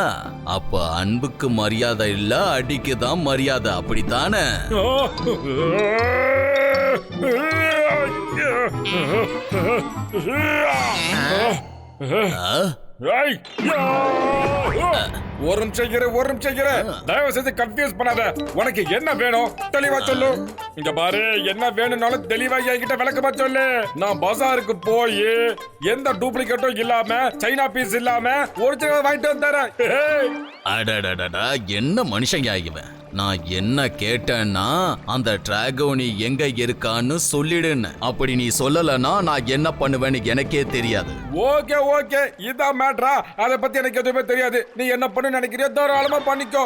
அப்ப அன்புக்கு மரியாதை இல்ல, அடிக்கு தான் மரியாதை, அப்படித்தானே? ஒரு நிமிஷம் தயவு செய்து கன்ஃபியூஸ் பண்ணாத. உனக்கு என்ன வேணும் தெளிவா சொல்லு. இங்க பாரு, என்ன வேணும்னாலும் தெளிவா என்கிட்ட விளக்கமா சொல்லு. நான் பஜாருக்கு போய் எந்த டூப்ளிகேட்டும் இல்லாம, சைனா பீஸ் இல்லாம ஒரிஜினல் வாங்கிட்டு வந்துறேன். அடடடடா, என்ன மனுஷன் இவன்? நான் என்ன கேட்டேன்னா, அந்த டிராகோனி எங்க இருக்கான்னு சொல்லிடுன்னு. அப்படி நீ சொல்லலன்னா நான் என்ன பண்ணுவேன்னு எனக்கே தெரியாது. ஓகே ஓகே, இதான் மேட்ரா? அத பத்தி எனக்கு எதுவுமே தெரியாது. நீ என்ன பண்ணு நினைக்கிறியோ தாராளமா பண்ணிக்கோ.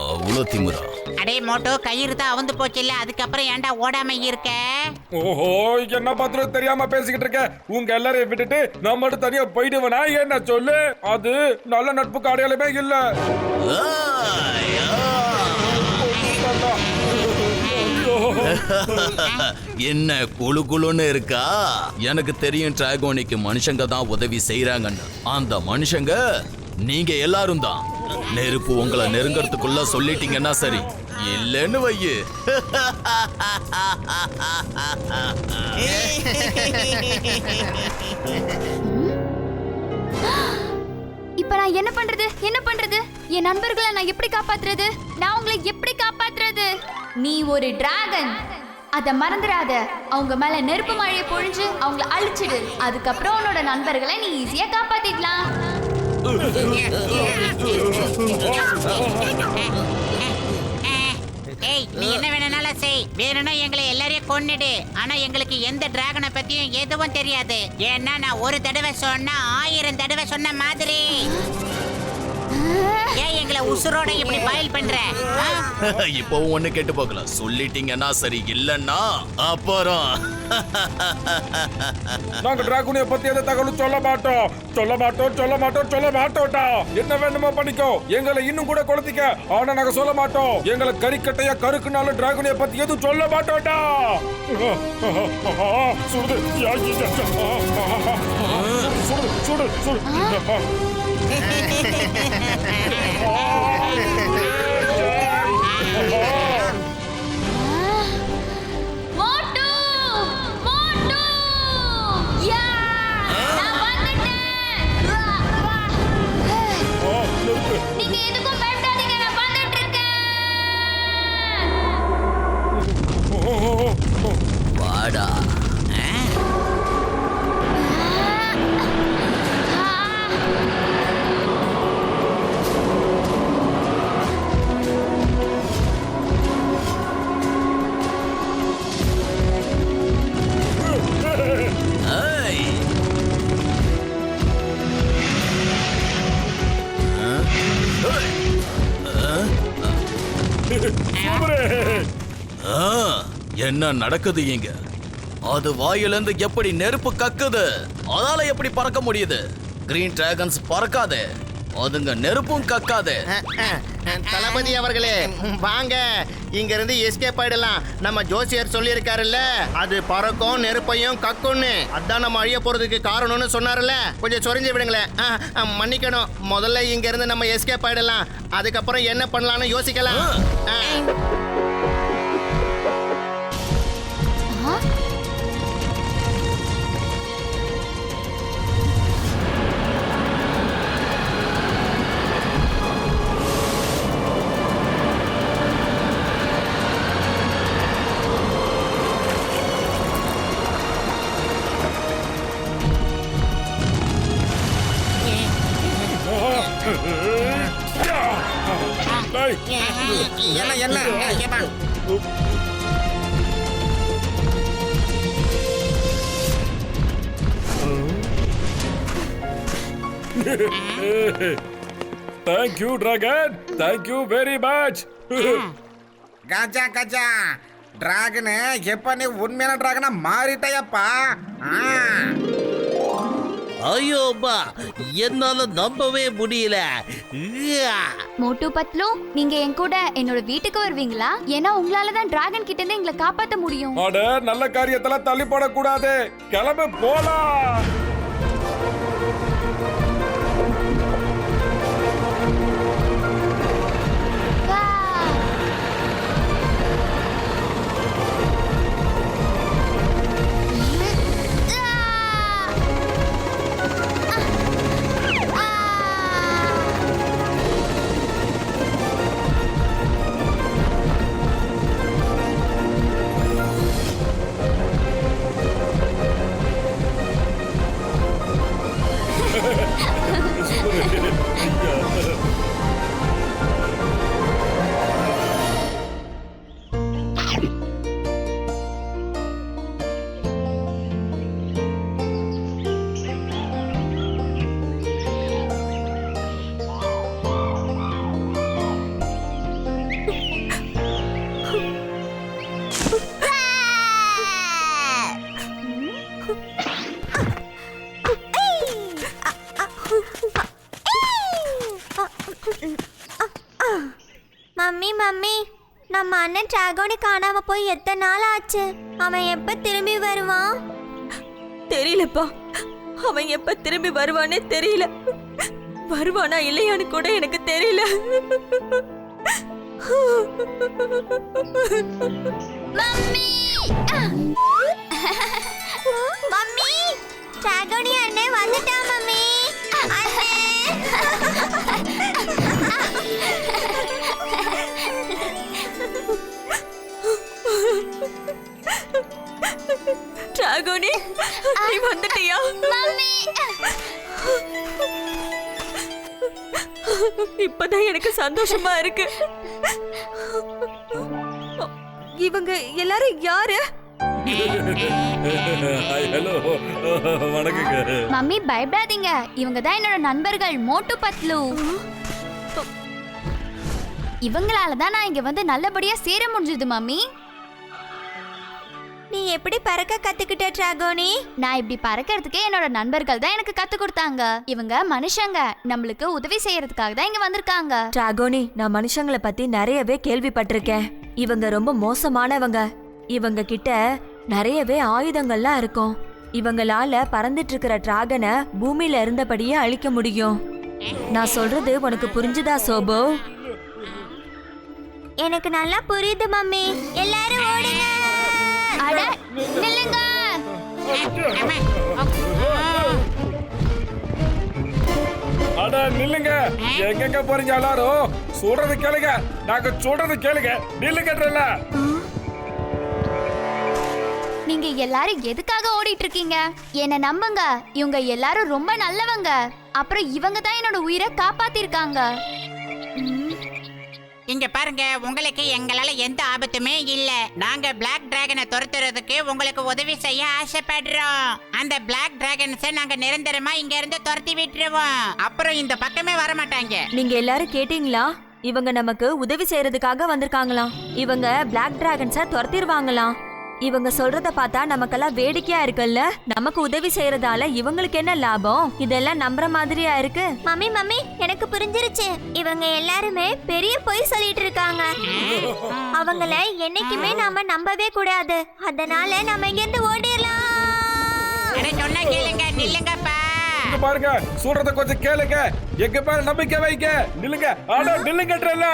அவ்வளவு திமிரா? அடே மோட்டோ, கயிறு தான் அவந்து போச்சு இல்ல, அதுக்கப்புறம் ஏன்டா ஓடாம இருக்க? ஓஹோ, என்ன பாத்திரம் தெரியாம பேசிக்கிட்டு இருக்க? உங்க எல்லாரையும் விட்டுட்டு நம்ம மட்டும் தனியா போயிடுவனா என்ன சொல்லு? அது நல்ல நட்புக்கு அடையாளமே இல்ல. என்ன குழு குழுன்னு இருக்கா? எனக்கு தெரியும் டிராகோனிக்கு மனுஷங்க தான் உதவி செய்யறாங்கன்னு. அந்த மனுஷங்க நீங்க எல்லாரும் தான். நெருப்பு உங்களை நெருங்கறதுக்குள்ள சொல்லிட்டீங்கன்னா சரி, இல்லன்னு வையு. இப்ப நான் என்ன பண்றது? என் நண்பர்களை நான் எப்படி காப்பாத்துறது? நான் உங்களை எப்படி காப்பாத்துறது? நீ ஒரு டிராகன், அத மறந்துடாத. அவங்க மேல நெருப்பு மழையை பொழிஞ்சு அவங்கள அழிச்சிடு. அதுக்கப்புறம் உன்னோட நண்பர்களை நீ ஈஸியா காப்பாத்திடலாம். ஏய், நீ என்ன வேணும்னாலும் செய். வேணும்னா எங்களை எல்லாரையும் கொன்னுடு. ஆனா எங்களுக்கு எந்த டிராகனை பத்தியும் எதுவும் தெரியாது. ஏன்னா நான் ஒரு தடவை சொன்னா 1000 தடவை சொன்ன மாதிரி. ஏன் எங்களை உசுரோட இப்படி பாயில் பண்ற? இப்பவும் ஒண்ணு கேட்டு போகல. சொல்லிட்டீங்கன்னா சரி, இல்லன்னா அப்புறம் நாங்க டிராகோனிய பத்தி எந்த தகவலும் சொல்ல மாட்டோம்டா. என்ன வேணுமோ பண்ணிக்கோ, எங்களை இன்னும் கூட கொளுத்திக்க. ஆனா நாங்க சொல்ல மாட்டோம். எங்களை கறிக்கட்டையா கருக்குனாலும் டிராகோனிய பத்தி எதுவும் சொல்ல மாட்டோம்டா. சுடு. மோட்டு! யா! நான் வந்துட்டேன். நீங்க எதுக்கும் பயப்படாதீங்க, நான் வந்துட்டு இருக்கேன். வாடா. என்ன நடக்குது இங்க? அது வாயிலிருந்து எப்படி நெருப்பு கக்குது? அதால எப்படி பறக்க முடியுது? கிரீன் டிராகன்ஸ் பறக்காதே, அதுங்க நெருப்பும் கக்காதே. தளபதி அவர்களே, வாங்க இங்க இருந்து எஸ்கேப் ஆயிடலாம். நம்ம ஜோசியர் சொல்லி இருக்காருல்ல, அது பறக்கும் நெருப்பையும் கக்கும்னு. அதான் நம்ம அழிய போறதுக்கு காரணம்னு சொன்னார்ல. கொஞ்சம் சொரிஞ்சு விடுங்களேன். மன்னிக்கணும். முதல்ல இங்க இருந்து நம்ம எஸ்கேப் ஆயிடலாம். அதுக்கப்புறம் என்ன பண்ணலாம்னு யோசிக்கலாம். என்ன என்ன ஏப்பா thank you dragon, thank you very much. Gaja Gaja dragon எப்ப நீ உண்மையான டிராகனா மாறிட்டயப்பா. ஐயோம்மா, என்னால நம்பவே முடியல. மோட்டு பத்லு, நீங்க என் கூட என்னோட வீட்டுக்கு வருவீங்களா? ஏன்னா உங்களால தான் டிராகன் கிட்ட இருந்து எங்களை காப்பாத்த முடியும். அட, நல்ல காரியத்தெல்லாம் தள்ளி போடக்கூடாது. கிளம்பு போலாம். மம்மி மம்மி, நம்ம அண்ணன் டிராகோனி காணாம போய் எத்தனை நாள் ஆச்சு? அவன் எப்ப திரும்பி வருவான்? தெரியலப்பா, அவன் எப்ப திரும்பி வருவானே தெரியல. வருவானா இல்லையான்னு கூட எனக்கு தெரியல. மம்மி மம்மி, டிராகோனி அண்ணன் வந்துட்டா மம்மி. டிராகோனி, நீ வந்துட்டியா? மம்மி, இப்பதான் எனக்கு சந்தோஷமா இருக்கு. இவங்க எல்லாரும் யாரு? ஹலோ, வணக்கங்க. மம்மி பயப்படாதீங்க, இவங்க தான் என்னோட நண்பர்கள் மோட்டு பத்லு. இவங்களால தான் நான் இங்க வந்து நல்லபடியா சேர முடிஞ்சது மம்மி. நீ எப்படி பறக்க கத்துக்கிட்ட டிராகோனி? நான் இப்படி பறக்கிறதுக்கே என்னோட நண்பர்கள் தான் எனக்கு கத்து கொடுத்தாங்க. இவங்க மனுஷங்க, நம்மளுக்கு உதவி செய்யறதுக்காக தான் இங்க வந்திருக்காங்க. டிராகோனி, நான் மனுஷங்களை பத்தி நிறையவே கேள்விப்பட்டிருக்கேன். இவங்க ரொம்ப மோசமானவங்க. இவங்க கிட்ட நிறையவே ஆயுதங்கள்லாம் இருக்கும். இவங்களால பறந்துட்டு இருக்கிற டிராகனை பூமியில இருந்தபடியே அழிக்க முடியும். நான் சொல்றது உனக்கு புரிஞ்சுதா சோபோ? எனக்கு நல்லா புரியுது மம்மி. எல்லாரும் ஓடுங்க. அட நில்லுங்க. அட நில்லுங்க. எங்கெங்க போறீங்க எல்லாரும்? சொல்றது கேளுங்க. நாங்க சொல்றது கேளுங்க. நில்லுங்கன்றல. நீங்க எல்லாரும் எதுக்காக ஓடிட்டு இருக்கீங்க? என்ன நம்புங்க, இவங்க எல்லாரும் ரொம்ப நல்லவங்க. அப்புறம் இவங்க தான் என்னோட உயிரை காப்பாத்திருக்காங்க. இங்க பாருங்க, உங்களுக்கு எங்களால எந்த ஆபத்துமே இல்ல. நாங்க பிளாக் டிராகனை துரத்துறதுக்கு உங்களுக்கு உதவி செய்ய ஆசைப்படுறோம். அந்த பிளாக் டிராகன்ஸை நாங்க நிரந்தரமா இங்க இருந்து துரத்தி விட்டுருவோம். அப்புறம் இந்த பக்கமே வர மாட்டாங்க. நீங்க எல்லாரும் கேட்டீங்களா? இவங்க நமக்கு உதவி செய்யறதுக்காக வந்திருக்காங்களாம். இவங்க பிளாக் டிராகன்ஸை துரத்திடுவாங்களாம். இவங்க சொல்றத பார்த்தா நமக்கெல்லாம் வேடிக்கையா இருக்குல்ல? நமக்கு உதவி செய்யறதால இவங்களுக்கு என்ன லாபம்? இதெல்லாம் நம்புற மாதிரியா இருக்கு. மம்மி மம்மி, எனக்கு புரிஞ்சிருச்சு. இவங்க எல்லாருமே பெரிய பொய் சொல்லிட்டு இருக்காங்க. அவங்கள என்னைக்குமே நாம நம்பவே கூடாது. அதனால நம்ம இங்க இருந்து ஓடிடலாம். சொன்னா கேளுங்க, நில்லுங்கப்பா. பாருங்க, சொல்றத கொஞ்சம் கேளுங்க. எங்க பேர் நம்பிக்கை வைங்க. நில்லுங்க. ஆனா நில்லுங்கன்றல.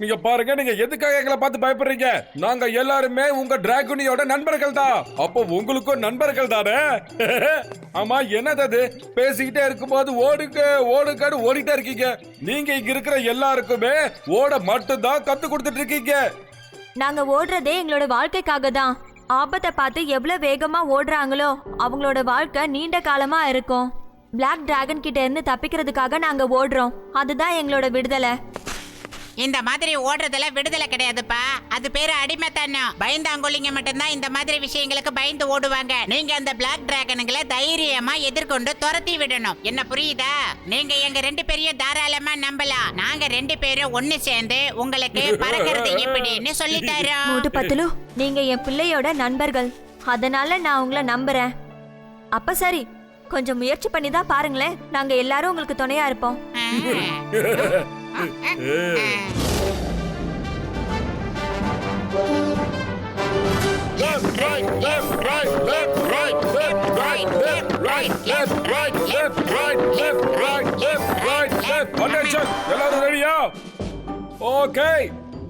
நீங்க பாருங்க, நீங்க எதுக்காக எங்களை பார்த்து பயப்படுறீங்க? நாங்க எல்லாருமே உங்க டிராகனியோட நண்பர்கள் தான். அப்போ உங்களுக்கும் நண்பர்கள் தானே? ஆமா, என்னது பேசிக்கிட்டே இருக்கும்போது ஓடுங்க ஓடுங்கன்னு ஓடிட்டே இருக்கீங்க. நீங்க இங்க இருக்கிற எல்லாருக்குமே ஓட மட்டும் தான் கத்து கொடுத்துட்டு இருக்கீங்க. நாங்க ஓடுறதே எங்களோட வாழ்க்கைக்காக தான். ஆபத்தை பார்த்து எவ்வளவு வேகமா ஓடுறாங்களோ அவங்களோட வாழ்க்கை நீண்ட காலமா இருக்கும். பிளாக் டிராகன் கிட்ட இருந்து தப்பிக்கிறதுக்காக நாங்க ஓடுறோம். அதுதான் எங்களோட விடுதலை. இந்த மாதிரி ஓடுறதுல விடுதலை கிடையாதுப்பா. அது பேரு அடிமைத்தனம். பயந்தாங்கொல்லிங்க மட்டும்தான் இந்த மாதிரி விஷயங்களுக்கு பயந்து ஓடுவாங்க. நீங்க அந்த பிளாக் டிராகனுங்களை தைரியமா எதிர்கொண்டு துரத்தி விடணும். என்ன புரியுதா? நீங்க எங்க 2 பேரையும் தாராளமா நம்பலாம். நாங்க 2 பேரும் ஒண்ணு சேர்ந்து உங்களுக்கு பறக்கிறது எப்படின்னு சொல்லி தரோம். மோட்டு பத்துலு, நீங்க என் பிள்ளையோட நண்பர்கள், அதனால நான் உங்களை நம்புறேன். அப்ப சரி, கொஞ்சம் முயற்சி பண்ணி தான் பாருங்களேன். நாங்க எல்லாரும் உங்களுக்கு துணையா இருப்போம். எல்லாரும் ரெடியா? ஓகே,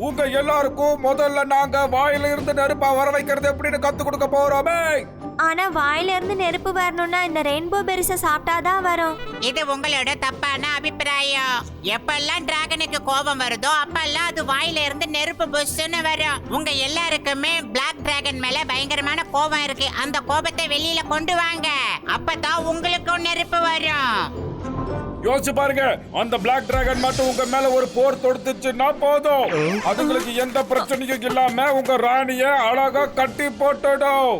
உங்க எல்லாருக்கும் முதல்ல நாங்க வாயில இருந்து நெருப்பா வர வைக்கிறது எப்படின்னு கத்து கொடுக்க போறோமே. ஆனா வாயில இருந்து நெருப்பு வரணும்னா இந்த ரெயின்போ பெரிஸை சாப்பிட்டாதான் வரும். இது உங்களோட தப்பான அபிப்பிராயம். எப்பெல்லாம் டிராகனுக்கு கோபம் வருதோ அப்பெல்லாம் அது வாயில இருந்து நெருப்பு புஷ்னு வரும். உங்க எல்லாருக்குமே பிளாக் டிராகன் மேல பயங்கரமான கோபம் இருக்கு. அந்த கோபத்தை வெளியில கொண்டு வாங்க, அப்பதான் உங்களுக்கும் நெருப்பு வரும். யோசிச்சு பாருங்க, அந்த பிளாக் டிராகன் மட்டும் உங்க மேல ஒரு போர் தொடுத்துச்சுன்னா போதும், அதுங்களுக்கு எந்த பிரச்சனையும் இல்லாம உங்க ராணிய அழகா கட்டி போட்டுடும்.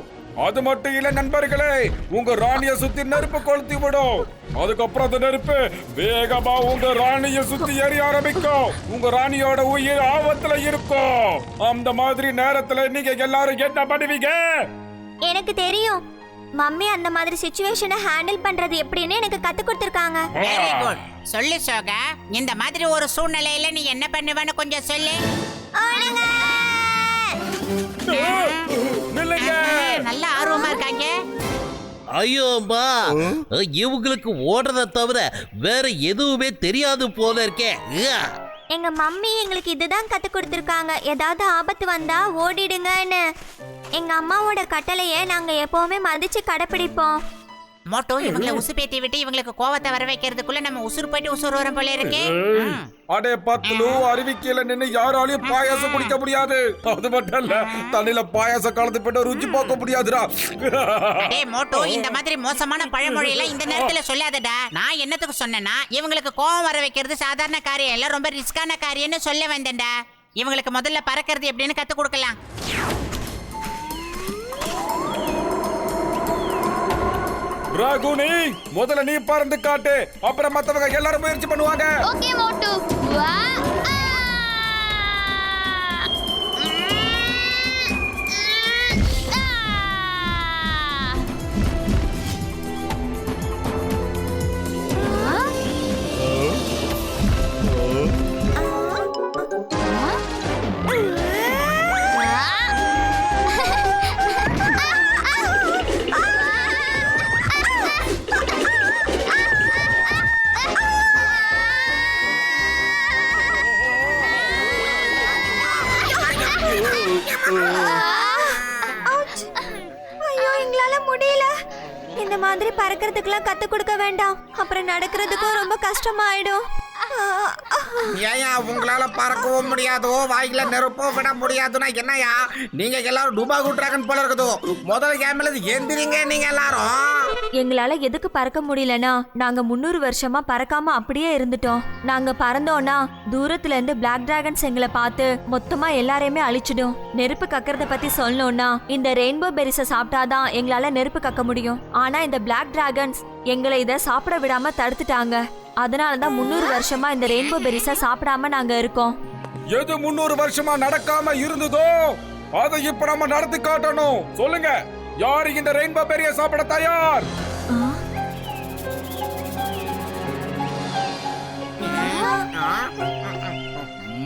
அது மட்டும் இல்ல நண்பர்களே, உங்க ராணிய சுத்தி நெருப்பு கொளுத்தி விடும். அதுக்கப்புறம் அந்த நெருப்பு வேகமா உங்க ராணிய சுத்தி எரிய ஆரம்பிக்கும். உங்க ராணியோட உயிர் ஆபத்துல இருக்கும். அந்த மாதிரி நேரத்துல நீங்க எல்லாரும் என்ன பண்ணுவீங்க? எனக்கு தெரியும், மம்மி அந்த மாதிரி சிச்சுவேஷனை ஹேண்டில் பண்றது எப்படின்னு எனக்கு கத்து கொடுத்திருக்காங்க. Very good. சொல்லு சோகா, இந்த மாதிரி ஒரு சூழ்நிலையில நீ என்ன பண்ணுவேன்னு கொஞ்சம் சொல்லு. நல்ல ஆர்வமா இருக்காங்க. ஐயோம்பா, இவங்களுக்கு ஓடுறத தவிர வேற எதுவுமே தெரியாது போல இருக்கே. எங்க மம்மி எங்களுக்கு இதுதான் கத்து கொடுத்திருக்காங்க, ஏதாவது ஆபத்து வந்தா ஓடிடுங்கன்னு. எங்க அம்மாவோட கட்டளையை நாங்க எப்பவுமே மதிச்சு கடைபிடிப்போம். மோட்டோ, இவங்களை உசுப்பேத்தி விட்டு இவங்களுக்கு கோவத்தை வர வைக்கிறதுக்குள்ள நம்ம உசுறு போயிட்டு உசுறு வர போல இருக்கே. அடே பத்துலு, அருவிக்கையில நின்னு யாராலையும் பாயாசம் குடிக்க முடியாது. அது மட்டும் இல்ல, தண்ணியில பாயாசம் கலந்து போட்டு ருச்சி பார்க்க முடியாதுடா. அடே மோட்டோ, இந்த மாதிரி மோசமான பழமொழி எல்லாம் இந்த நேரத்துல சொல்லாதடா. நான் என்னத்துக்கு சொன்னேன்னா, இவங்களுக்கு கோவம் வர வைக்கிறது சாதாரண காரியம் இல்ல, ரொம்ப ரிஸ்கான காரியம்னு சொல்ல வந்தேன்டா. இவங்களுக்கு முதல்ல பறக்கிறது எப்படின்னு கத்து கொடுக்கலாம். ராகுனி, முதல்ல நீ பறந்து காட்டு, அப்புறம் மத்தவங்க எல்லாரும் முயற்சி பண்ணுவாங்க. ஓகே மோட்டு. வா. ஐயோ, எங்களால முடியல. இந்த மாதிரி பறக்கிறதுக்கெல்லாம் கத்து கொடுக்க வேண்டாம், அப்புறம் நடக்கிறதுக்கும் ரொம்ப கஷ்டமாயிடும். ஏயா உங்களால பறக்கவும் முடியாதோ, வாயில நெருப்போ விட முடியாதுன்னா என்னையா நீங்க எல்லாரும் டுபாகு டிராகன் போல இருக்குதோ? முதல்ல கேம்ல எந்திரிங்க நீங்க எல்லாரும். எங்களால எதுக்கு பறக்க முடியலனா, நாங்க 300 வருஷமா பறக்காம அப்படியே இருந்துட்டோம். நாங்க பறந்தோம்னா தூரத்துல இருந்து பிளாக் டிராகன்ஸ் எங்களை பார்த்து மொத்தமா எல்லாரையுமே அழிச்சிடும். நெருப்பு கக்கறத பத்தி சொல்லணும்னா, இந்த ரெயின்போ பெரிஸை சாப்பிட்டாதான் எங்களால நெருப்பு கக்க முடியும். ஆனா இந்த பிளாக் டிராகன்ஸ் எங்களை இதை சாப்பிட விடாம தடுத்துட்டாங்க. அதனாலதான் 300 வருஷமா இந்த ரெயின்போ பெரிஸை சாப்பிடாம நாங்க இருக்கோம். எது 300 வருஷமா நடக்காம இருந்ததோ அதை இப்ப நம்ம நடத்தி காட்டணும். சொல்லுங்க, யாரு இந்த ரெயின்போ பெரியை சாப்பிட தயார்?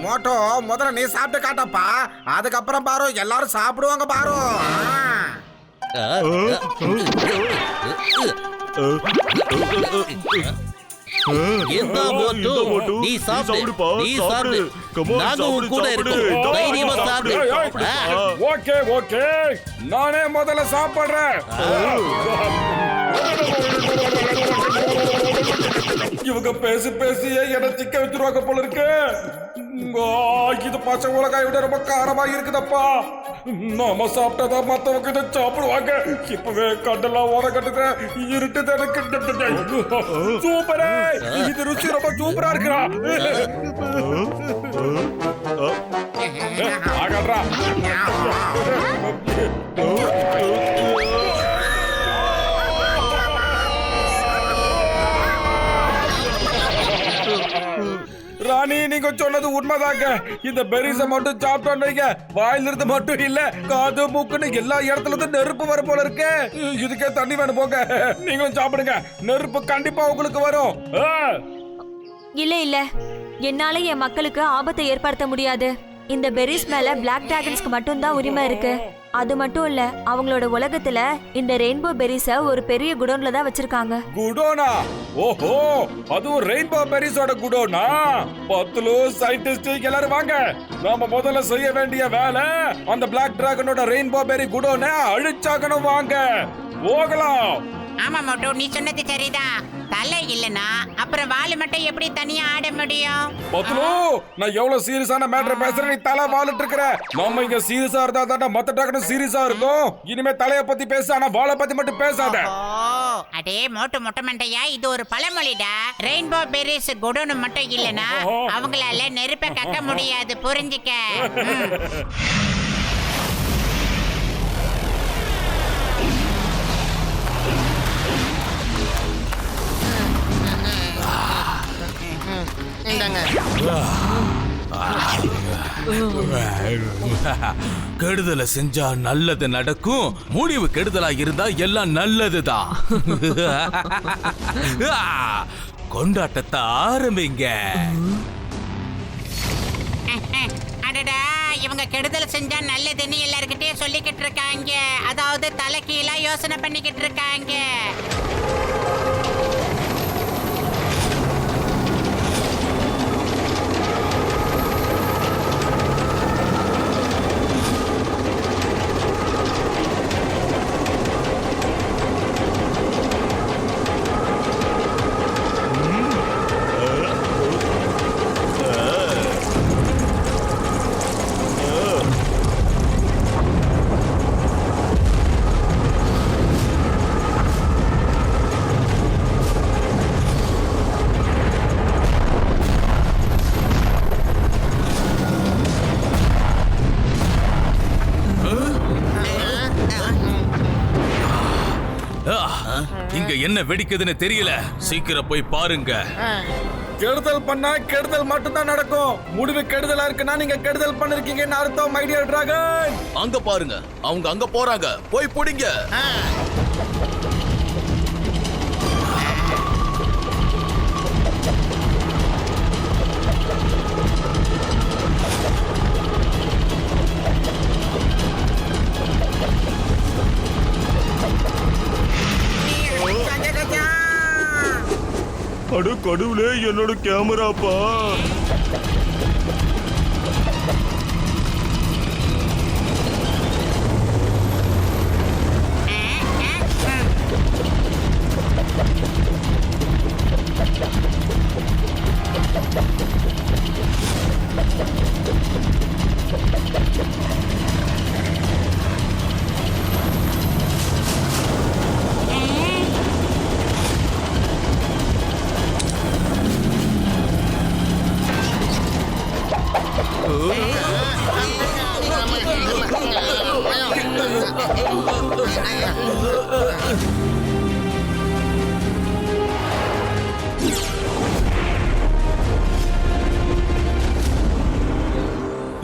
மோட்டோ, முதல்ல நீ சாப்பிட்டு காட்டப்பா, அதுக்கப்புறம் பாரு எல்லாரும் சாப்பிடுவாங்க பாரு. எந்த மோட்டு, நீ சாப்பிடு, நீ சாப்பிடு, நாங்க உன் கூட இருக்கோம், தைரியமா சாப்பிடு. ஓகே ஓகே, நானே முதல்ல சாப்பிடுறேன். இவங்க பேசி பேசியே என்ன திக்க வச்சிருவாங்க போல இருக்கு. இது பச்சை மிளகாய் விட ரொம்ப காரமா இருக்குதப்பா. நாம சாப்பிட்டதா மத்தவங்க இதை சாப்பிடுவாங்க. இப்பவே கண்டெல்லாம் ஓட கட்டுது, இருட்டுது எனக்கு. சூப்பரே, இது ருசி ரொம்ப சூப்பரா இருக்குடா. ஆகட்ரா. ராணி, நீங்க சொன்னது உண்மைதாங்க. இந்த பெரிஸ மட்டும் சாப்பிட்டோன்னீங்க, வாயிலிருந்து மட்டும் இல்ல, காது மூக்குன்னு எல்லா இடத்துல இருந்து நெருப்பு வரும் போல இருக்கு. இதுக்கே தண்ணி வேணும் போங்க. நீங்களும் சாப்பிடுங்க, நெருப்பு கண்டிப்பா உங்களுக்கு வரும். இல்ல இல்ல, என்னால என் மக்களுக்கு ஆபத்தை ஏற்படுத்த முடியாது. இந்த பெரிஸ் மேல பிளாக் டிராகன்ஸ்க்கு மட்டும் தான் உரிமை இருக்கு. அது மட்டும் இல்ல, அவங்களோட உலகத்துல இந்த ரெயின்போ பெரிஸ ஒரு பெரிய குடோன்ல தான் வச்சிருக்காங்க. குடோனா? ஓஹோ, அதுவும் ரெயின்போ பெரிஸோட குடோனா? பத்துலு சயின்டிஸ்ட் எல்லாரும் வாங்க. நாம முதல்ல செய்ய வேண்டிய வேலை அந்த பிளாக் டிராகனோட ரெயின்போ பெரி குடோனை அழிச்சாகணும். வாங்க போகலாம். ஆமா மோட்டோ, நீ சொன்னது சரிதான். தலை இல்லனா அப்புறம் வால் மட்டும் எப்படி தனியா ஆட முடியும்? பத்துலு, நான் எவ்வளவு சீரியஸான மேட்டர் பேசுறேன், நீ தலை வாலிட்டு இருக்கிற. நம்ம இங்க சீரியஸா இருந்தா தான் மத்த டிராகனும் சீரியஸா இருக்கும். இனிமே தலைய பத்தி பேச, ஆனா வாலை பத்தி மட்டும் பேசாத. அடே மோட்டு மொட்டை மண்டையா, இது ஒரு பழமொழிடா. ரெயின்போ பெரிஸ் குடோனு மட்டும் இல்லனா அவங்களால நெருப்ப கக்க முடியாது, புரிஞ்சுக்க. கெடுதலை செஞ்சா நல்லது நடக்கும், முடிவு கெடுதலா இருந்தா எல்லாம் நல்லதுதான். கொண்டாட்டத்தை ஆரம்பிங்க. அடடா, இவங்க கெடுதல் செஞ்சா நல்லதுன்னு எல்லார்கிட்டயும் சொல்லிக்கிட்டு இருக்காங்க. அதாவது தலைக்கீழா யோசனை பண்ணிக்கிட்டு இருக்காங்க. இங்க என்ன வெடிக்குதுன்னு தெரியல, சீக்கிரம் போய் பாருங்க. கெடுதல் பண்ணா கெடுதல் மட்டும் தான் நடக்கும். முடிவு கெடுதலா இருக்குன்னா நீங்க கெடுதல் பண்ணிருக்கீங்கன்னு அர்த்தம், மை டியர் டிராகன். அங்க பாருங்க, அவங்க அங்க போறாங்க, போய் பிடிங்க. அட கடவுளே, என்னோட கேமராப்பா.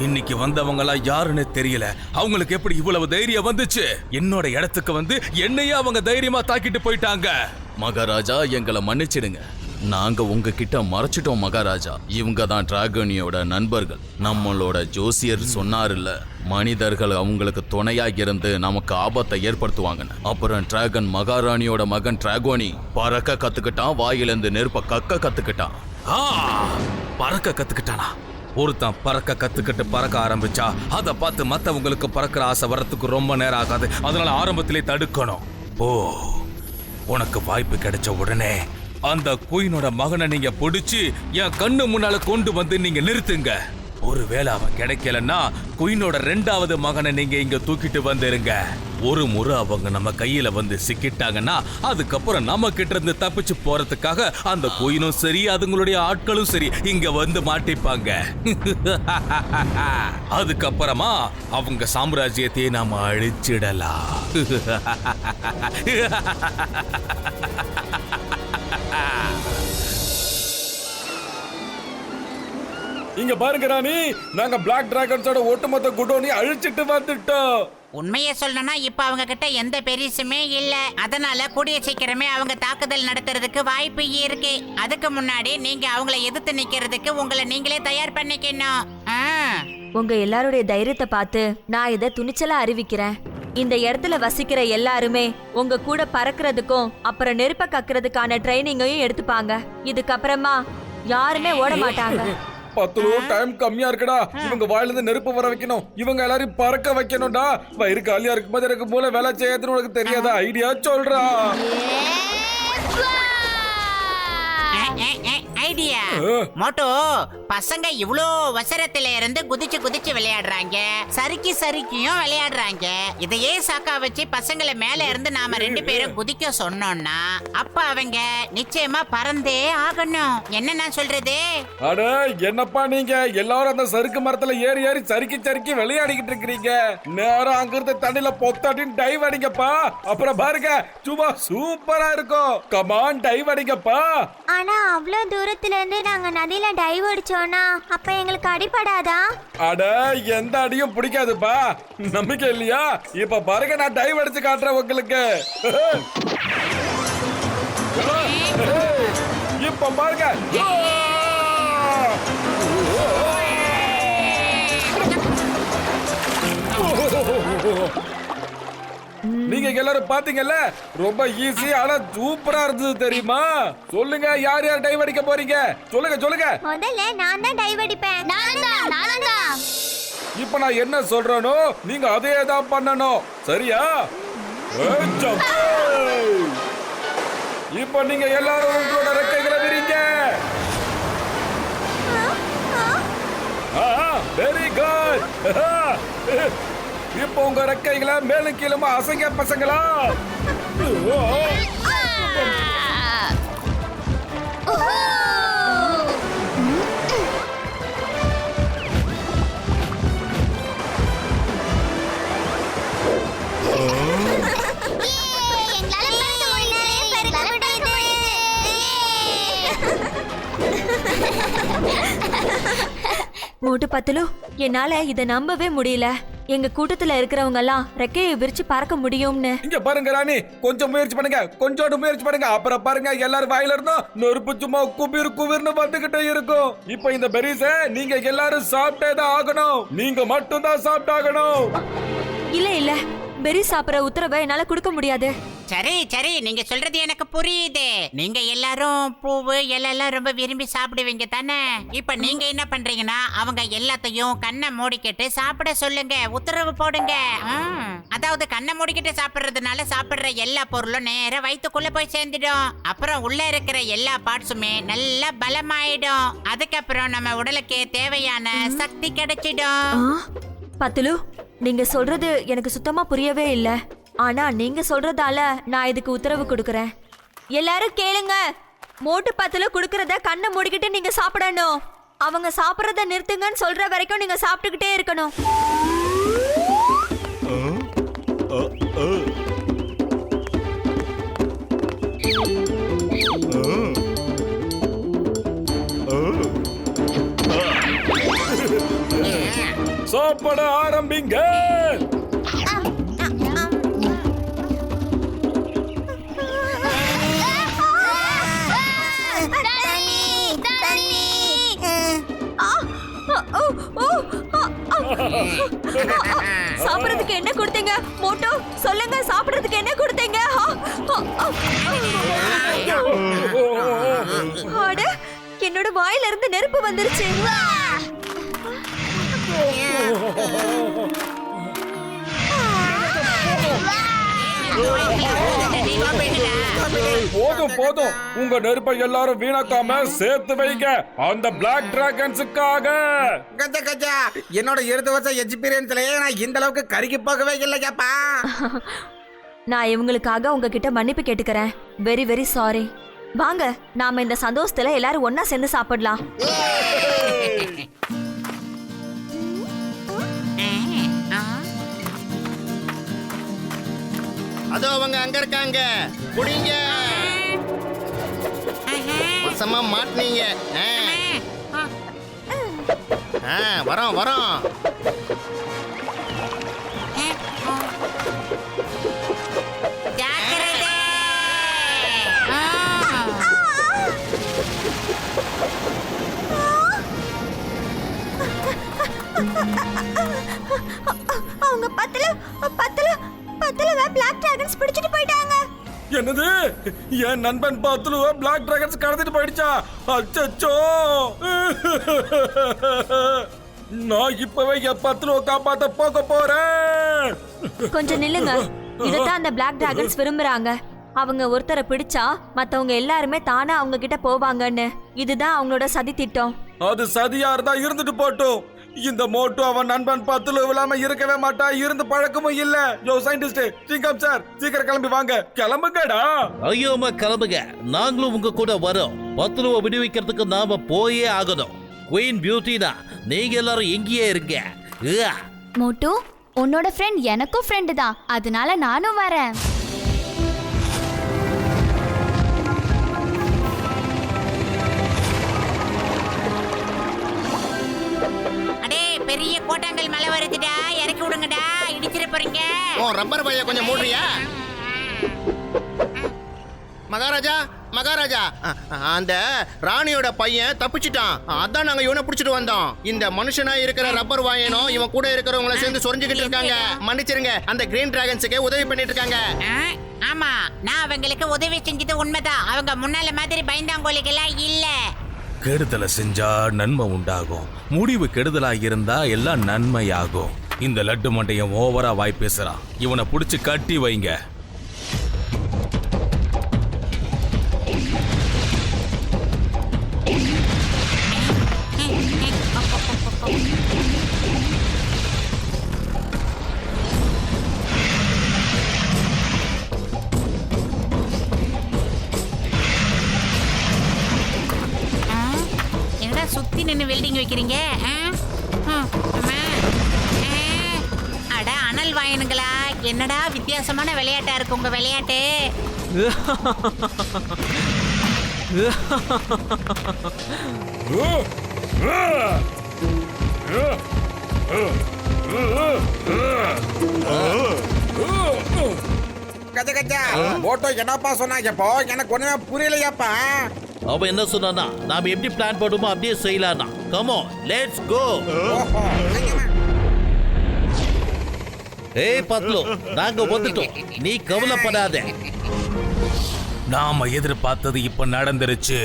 இன்னைக்கு வந்தவங்களா யாருன்னு தெரியல. அவங்களுக்கு எப்படி இவ்வளவு தைரியம் வந்துச்சு? என்னோட இடத்துக்கு வந்து என்னையே அவங்க தைரியமா தாக்கிட்டு போயிட்டாங்க. மகாராஜா, எங்களை மன்னிச்சிடுங்க. நாங்க உங்ககிட்ட மறைச்சிட்டோம் மகாராஜா. இவங்க தான் டிராகனியோட நண்பர்கள். நம்மளோட ஜோசியர் சொன்னாருல்ல, மனிதர்கள் அவங்களுக்கு துணையா இருந்து நமக்கு ஆபத்தை ஏற்படுத்துவாங்கன்னு. அப்புறம் டிராகன் மகாராணியோட மகன் டிராகோனி பறக்க கத்துக்கிட்டான், வாயிலிருந்து நெருப்ப கக்க கத்துக்கிட்டான். பறக்க கத்துக்கிட்டானா? ஒருத்தன் பறக்க கத்துக்கிட்டு பறக்க ஆரம்பிச்சா அதை பார்த்து மத்தவங்களுக்கு பறக்கிற ஆசை வரத்துக்கு ரொம்ப நேரம் ஆகாது. அதனால ஆரம்பத்திலே தடுக்கணும். ஓ, உனக்கு வாய்ப்பு கிடைச்ச உடனே அந்த குயினோட மகனை நீங்க பிடிச்சு என் கண்ணு முன்னால கொண்டு வந்து நீங்க நிறுத்துங்க. ஒருவேளை அவன் கிடைக்கலன்னா குயினோட 2வது மகனை நீங்க இங்க தூக்கிட்டு வந்துருங்க. ஒரு முறை அவங்க நம்ம கையில வந்து சிக்கிட்டாங்கன்னா அதுக்கப்புறம் நம்ம கிட்ட இருந்து தப்பிச்சு போறதுக்காக அந்த குயினும் சரி அதுங்களுடைய ஆட்களும் சரி இங்க வந்து மாட்டிப்பாங்க. அதுக்கப்புறமா அவங்க சாம்ராஜ்யத்தையே நாம அழிச்சிடலாம். இங்க பாருங்க ராணி, நாங்க பிளாக் டிராகன்ஸோட ஒட்டுமொத்த குடோனையும் அழிச்சிட்டு வந்துட்டோம். உண்மையை சொல்லணும்னா இப்ப அவங்க கிட்ட எந்த பெரிசுமே இல்ல. அதனால கூடிய சீக்கிரமே அவங்க தாக்குதல் நடத்துறதுக்கு வாய்ப்பு இருக்கு. அதுக்கு முன்னாடி நீங்க அவங்கள எதிர்த்து நிக்கிறதுக்கு உங்களை நீங்களே தயார் பண்ணிக்கணும். உங்க எல்லாருடைய தைரியத்தை பார்த்து நான் இதை துணிச்சலா அறிவிக்கிறேன். இந்த இடத்துல வசிக்கிற எல்லாருமே உங்க கூட பறக்கிறதுக்கும் அப்புறம் நெருப்ப கக்குறதுக்கான ட்ரைனிங்கையும் எடுத்துப்பாங்க. இதுக்கப்புறமா யாருமே ஓட மாட்டாங்க. 10 டைம் கம்மியா இருக்குடா. இவங்க வாயில இருந்து நெருப்பு வர வைக்கணும், இவங்க எல்லாரையும் பறக்க வைக்கணும்டா. வயிறு காலியா இருக்கும்போது எனக்கு மூளை வேலை செய்யாதுன்னு உனக்கு தெரியாத ஐடியா சொல்றா. ஐடியா மோட்டோ, பசங்க இவ்ளோ வசரத்துல இருந்து குதிச்சு குதிச்சு விளையாடுறாங்க, சறுக்கியும் விளையாடுறாங்க. இதையே சாக்கா வச்சு பசங்களை மேல இருந்து நாம 2 பேரும் குதிக்க சொன்னோம்னா அப்ப அவங்க நிச்சயமா பறந்தே ஆகணும். என்ன நான் சொல்றது? அட என்னப்பா நீங்க எல்லாரும் அந்த சறுக்கு மரத்துல ஏறி ஏறி சறுக்கி விளையாடிக்கிட்டு இருக்கீங்க. நேரம் அங்கிருந்து தண்ணில பொத்தாட்டின்னு டைவ் அடிங்கப்பா. அப்புறம் பாருங்க சும்மா சூப்பரா இருக்கும். கமான் டைவ் அடிங்கப்பா. ஆனா அவ்வளவு தூரத்துல இருந்து நாங்க நதியில டைவ் அடிச்சோம்னா அப்ப எங்களுக்கு அடிபடாதா? அட எந்த அடியும் பிடிக்காதுப்பா. நம்பிக்கை இல்லையா? இப்ப பாருங்க நான் டைவ் அடிச்சு காட்டுறேன் உங்களுக்கு. இப்ப பாருங்க. நீங்க எல்லாரும் பாத்தீங்கல்ல, ரொம்ப ஈஸி ஆனா சூப்பரா இருந்தது தெரியுமா? சொல்லுங்க யார் யார் டைவ் அடிக்க போறீங்க? சொல்லுங்க. முதல்ல நான் தான் டைவ் அடிப்பேன். நான் தான். இப்ப நான் என்ன சொல்றேனோ நீங்க அதே தான் பண்ணணும், சரியா? இப்ப நீங்க எல்லாரும் உங்களோட ரெக்கைகளை விரிங்க. Very good. இப்போ உங்க ரெக்கைகளை மேலும் கீழுமா அசைங்க பசங்களா. மோட்டு பத்துலு, என்னால இதை நம்பவே முடியல. எங்க கூட்டத்துல இருக்கிறவங்க எல்லாம் ரெக்கையை விரிச்சு பறக்க முடியும்னு. இங்க பாருங்க ராணி, கொஞ்சம் முயற்சி பண்ணுங்க, கொஞ்சோண்டு முயற்சி பண்ணுங்க. அப்புறம் பாருங்க எல்லாரும் வாயில இருந்தும் நெருப்பு சும்மா குபிர்னு வந்துகிட்டே இருக்கும். இப்ப இந்த பெரிஸ நீங்க எல்லாரும் சாப்பிட்டே தான் ஆகணும். நீங்க மட்டும் தான் சாப்பிட்டாகணும். இல்ல பெரி சாப்பிடுற உத்தரவை என்னால கொடுக்க முடியாது. சரி நீங்க சொல்றது எனக்கு புரியுது. நீங்க எல்லாரும் பூவு எல்லாம் ரொம்ப விரும்பி சாப்பிடுவீங்க தானே? இப்ப நீங்க என்ன பண்றீங்கன்னா அவங்க எல்லாத்தையும் கண்ணை மூடிக்கிட்டு சாப்பிட சொல்லுங்க, உத்தரவு போடுங்க. அதாவது கண்ணை மூடிக்கிட்டு சாப்பிடுறதுனால சாப்பிடுற எல்லா பொருளும் நேர வயிற்றுக்குள்ள போய் சேர்ந்துடும். அப்புறம் உள்ள இருக்கிற எல்லா பார்ட்ஸுமே நல்லா பலமாயிடும். அதுக்கப்புறம் நம்ம உடலுக்கு தேவையான சக்தி கிடைச்சிடும். பத்துலு, நீங்க சொல்றது எனக்கு சுத்தமா புரியவே இல்ல. ஆனா நீங்க சொல்றதால நான் இதுக்கு உத்தரவு கொடுக்கறேன். எல்லாரும் கேளுங்க. மோட்டு பத்துல குடுக்கறத கண்ணை மூடிக்கிட்டு நீங்க சாப்பிடணும். அவங்க சாப்பிடறத நிறுத்துங்கன்னு சொல்ற வரைக்கும் நீங்க சாப்பிட்டுக்கிட்டே இருக்கணும். சாப்பிட ஆரம்பிங்க. சாப்பிடுறதுக்கு என்ன கொடுத்தீங்க? மோட்டோ சொல்லுங்க, சாப்பிடுறதுக்கு என்ன கொடுத்தீங்க? அட, என்னோட வாயில இருந்து நெருப்பு வந்துருச்சு. போதும் போதும், உங்க நெருப்பை எல்லாரும் வீணாக்காம சேர்த்து வைங்க அந்த பிளாக் டிராகன்ஸுக்காக. கஜா கஜா, என்னோட 20 வருஷம் எக்ஸ்பீரியன்ஸ்லயே நான் இந்த அளவுக்கு கருகி போகவே இல்லையாப்பா. நான் இவங்களுக்காக உங்ககிட்ட மன்னிப்பு கேட்டுக்கிறேன். Very very sorry. வாங்க, நாம இந்த சந்தோஷத்துல எல்லாரும் ஒண்ணா சேர்ந்து சாப்பிடலாம். அதோ அவங்க அங்க இருக்காங்க, புடிங்க. வசமா மாட்டினீங்க. வரோம் வரோம். அவங்க பத்துல பிளாக் டிராகன்ஸ் பிடிச்சிட்டு போயிட்டாங்க. என்னது, என் நண்பன் பத்துலுவ பிளாக் டிராகன்ஸ் கடத்திட்டு போயிடுச்சா? அச்சச்சோ, நான் இப்பவே என் பத்துலுவ காப்பாத்த போக போறேன். கொஞ்சம் நில்லுங்க. இதுதான் அந்த பிளாக் டிராகன்ஸ் விரும்புறாங்க. அவங்க ஒருத்தரை பிடிச்சா மத்தவங்க எல்லாருமே தானே அவங்க கிட்ட போவாங்கன்னு. இதுதான் அவங்களோட சதி திட்டம். அது சதியா இருந்தா இருந்துட்டு போட்டும். இந்த மோட்டு அவன் நண்பன் பத்துல இல்லாம இருக்கவே மாட்டா. இருந்து பழக்கமும் இல்ல. யோ சயின்டிஸ்ட் சிங்கம் சார், சீக்கிரம் கிளம்பி வாங்க. கிளம்புங்கடா. ஐயோமா கிளம்புங்க, நாங்களும் உங்க கூட வரோம். 10 ரூபா விடுவிக்கிறதுக்கு நாம போயே ஆகணும். குயின் பியூட்டினா நீங்க எல்லாரும் எங்கேயே இருங்க. மோட்டு, உன்னோட ஃப்ரெண்ட் எனக்கும் ஃப்ரெண்டு தான், அதனால நானும் வரேன். பெரிய கோட்டாங்கல் மலை வருதுடா, இறக்கி விடுங்கடா, இடிச்சிட போறீங்க. ரப்பர் பைய கொஞ்சம் மூடுறியா? மகாராஜா மகாராஜா, அந்த ராணியோட பையன் தப்பிச்சிட்டான். அதான் நாங்க இவனை பிடிச்சிட்டு வந்தோம். இந்த மனுஷனா இருக்கிற ரப்பர் வாயனும் இவன் கூட இருக்கிறவங்கள சேர்ந்து சொரிஞ்சுக்கிட்டு இருக்காங்க. மன்னிச்சிருங்க, அந்த கிரீன் டிராகன்ஸுக்கு உதவி பண்ணிட்டு இருக்காங்க. ஆமா, நான் அவங்களுக்கு உதவி செஞ்சது உண்மைதான். அவங்க முன்னால மாதிரி பயந்தாங்கோலிகளா இல்ல. கெடுதலை செஞ்சா நன்மை உண்டாகும், முடிவு கெடுதலா இருந்தா எல்லாம் நன்மையாகும். இந்த லட்டு மண்டையன் ஓவரா வாய் பேசுறான். இவனை புடிச்சு கட்டி வைங்க. சுத்தி நின்று வெல்டிங் வைக்கிறீங்க. அட அனல் வாயனுங்களா, என்னடா வித்தியாசமான விளையாட்டா இருக்கு உங்க விளையாட்டு. கஜ கஜா, மோட்டோ என்னப்பா சொன்னாங்கப்போ? எனக்கு ஒண்ணுமே புரியலையாப்பா. அவன் என்ன சொன்னானா, நாம எப்படி பிளான் போடுமோ அப்படியே செய்யலாம்னா. Come on, let's go. ஏய் பத்லு, நாங்க வந்துட்டோம், நீ கவலைப்படாத. நாம எதிர்பார்த்தது இப்ப நடந்துருச்சு.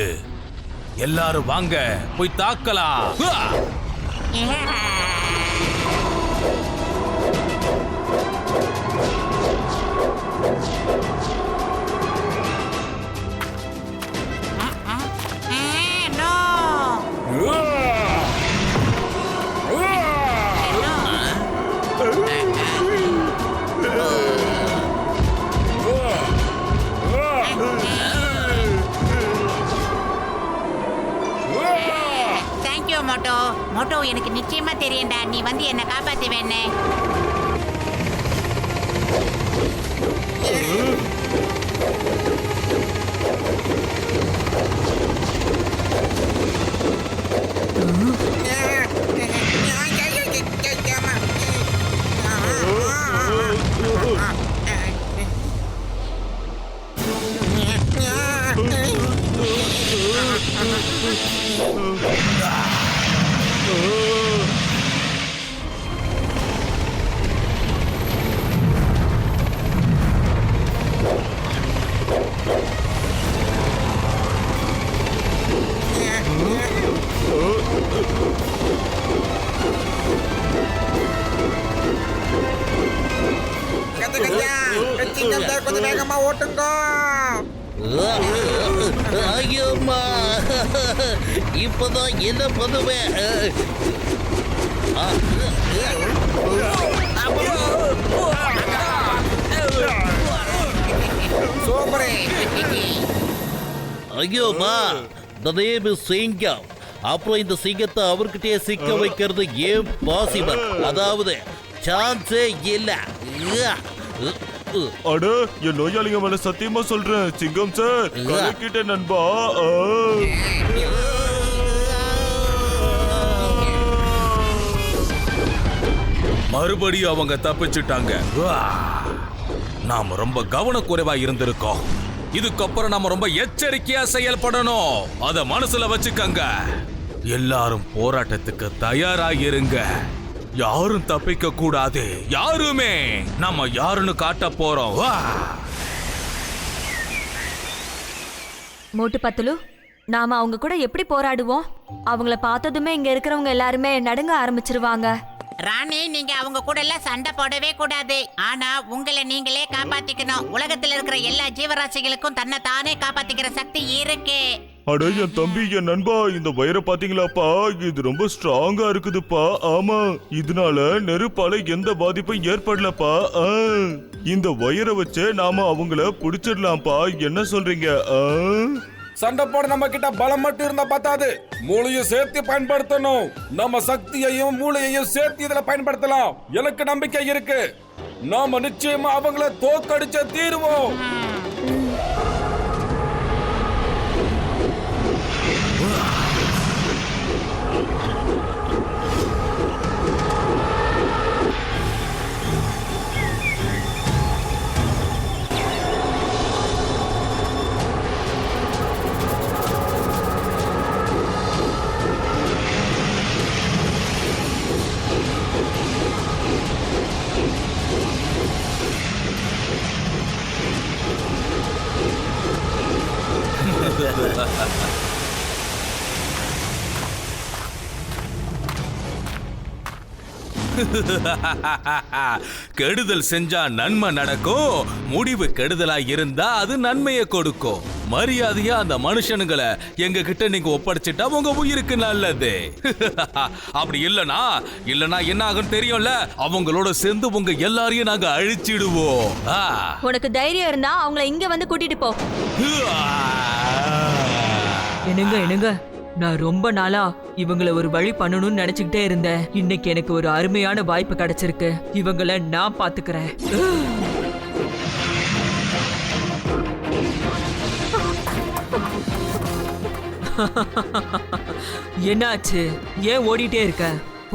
எல்லாரும் வாங்க, போய் தாக்கலாம். மோட்டோ மோட்டோ, எனக்கு நிச்சயமா தெரியும்டா நீ வந்து என்ன காப்பாத்துவேன்னு. சிங்கத்தை கொஞ்சம் வேகமா ஓட்டுங்க. ஐயோம்மா, இப்பதான் என்ன பண்ணுவேன்? சூப்பரே. ஐயோம்மா, the name is சிங்கம். அப்புறம் இந்த சிங்கத்தை அவர்கிட்டயே சிக்க வைக்கிறது ஏன் பாசிபிள்? அதாவது சான்ஸே இல்ல. அட, என் நோயாளிங்க மேல சத்தியமா சொல்றேன், சிங்கம் சார் கலக்கிட்ட நண்பா. மறுபடியும் அவங்க தப்பிச்சுட்டாங்க. நாம ரொம்ப கவனக்குறைவா இருந்திருக்கோம். இதுக்கப்புறம் நாம ரொம்ப எச்சரிக்கையா செயல்படணும். அத மனசுல வச்சுக்கங்க. எல்லாரும் போராட்டத்துக்கு தயாராயிருங்க. யாரும் தப்பிக்க கூடாது. யாருமே நம்ம யாருன்னு காட்ட போறோம். மோட்டு பத்துலு, நாம அவங்க கூட எப்படி போராடுவோம்? அவங்கள பார்த்ததுமே இங்க இருக்கிறவங்க எல்லாருமே நடுங்க ஆரம்பிச்சிருவாங்க. ராணி, நீங்க அவங்க கூட எல்லாம் சண்டை போடவே கூடாது. ஆனா உங்களை நீங்களே காப்பாத்திக்கணும். உலகத்துல இருக்கிற எல்லா ஜீவராசிகளுக்கும் தன்னை தானே காப்பாத்திக்கிற சக்தி இருக்கு. அட, என் தம்பி, என் நண்பா, இந்த வயரை பாத்தீங்களாப்பா? இது ரொம்ப ஸ்ட்ராங்கா இருக்குதுப்பா. ஆமா, இதனால நெருப்பால எந்த பாதிப்பும் ஏற்படலப்பா. இந்த வயரை வச்சு நாம அவங்கள புடிச்சிடலாம்ப்பா. என்ன சொல்றீங்க? சண்டை போட நம்ம கிட்ட பலம் மட்டும் இருந்தா பத்தாது, மூளையும் சேர்த்து பயன்படுத்தணும். நம்ம சக்தியையும் மூளையையும் சேர்த்து இதுல பயன்படுத்தலாம். எனக்கு நம்பிக்கை இருக்கு. நாம நிச்சயமா அவங்கள தோக்கடிச்ச தீருவோம். கெடுதல் செஞ்சா நன்மை நடக்கும். முடிவு கெடுதலா இருந்தா அது நன்மையை கொடுக்கும். மரியாதையா அந்த மனுஷனுங்களை எங்க கிட்ட நீங்க ஒப்படைச்சிட்டா உங்க உயிருக்கு நல்லது. அப்படி இல்லனா என்ன ஆகும் தெரியும்ல? அவங்களோட சேர்ந்து உங்க எல்லாரையும் நாங்க அழிச்சிடுவோம். உனக்கு தைரியம் இருந்தா அவங்கள இங்க வந்து கூட்டிட்டு போ. என்னங்க, நான் ரொம்ப நாளா இவங்களை ஒரு வழி பண்ணணும்னு நினைச்சுக்கிட்டே இருந்தேன். இன்னைக்கு எனக்கு ஒரு அருமையான வாய்ப்பு கிடைச்சிருக்கு. இவங்களை நான் பாத்துக்கிறேன். என்னாச்சு? ஏன் ஓடிட்டே இருக்க?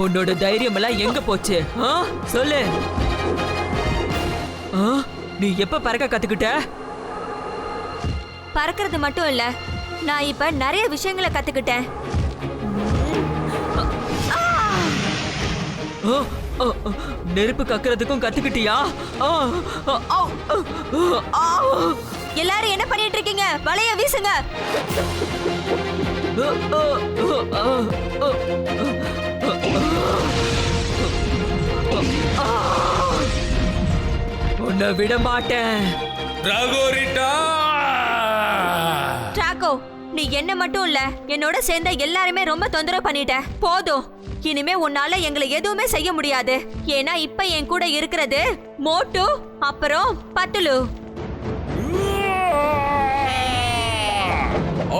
உன்னோட தைரியம் எல்லாம் எங்க போச்சு? சொல்லு. நீ எப்ப பறக்க கத்துக்கிட்ட? பறக்கிறது மட்டும் இல்ல, நான் இப்ப நிறைய விஷயங்களை கத்துக்கிட்டேன். நெருப்பு கக்குறதுக்கும் கத்துக்கிட்டியா? எல்லாரும் என்ன பண்ணிட்டு இருக்கீங்க? வலைய வீசுங்க. உன்னை விட மாட்டேன். டிராகோ, நீ என்ன மட்டும் இல்ல, என்னோட சேர்ந்த எல்லாருமே ரொம்ப தொந்தரவு பண்ணிட்ட. போதும், இனிமே உன்னால எங்களை எதுவுமே செய்ய முடியாது. ஏன்னா இப்ப என் கூட இருக்கிறது மோட்டு, அப்புறம் பத்துலு.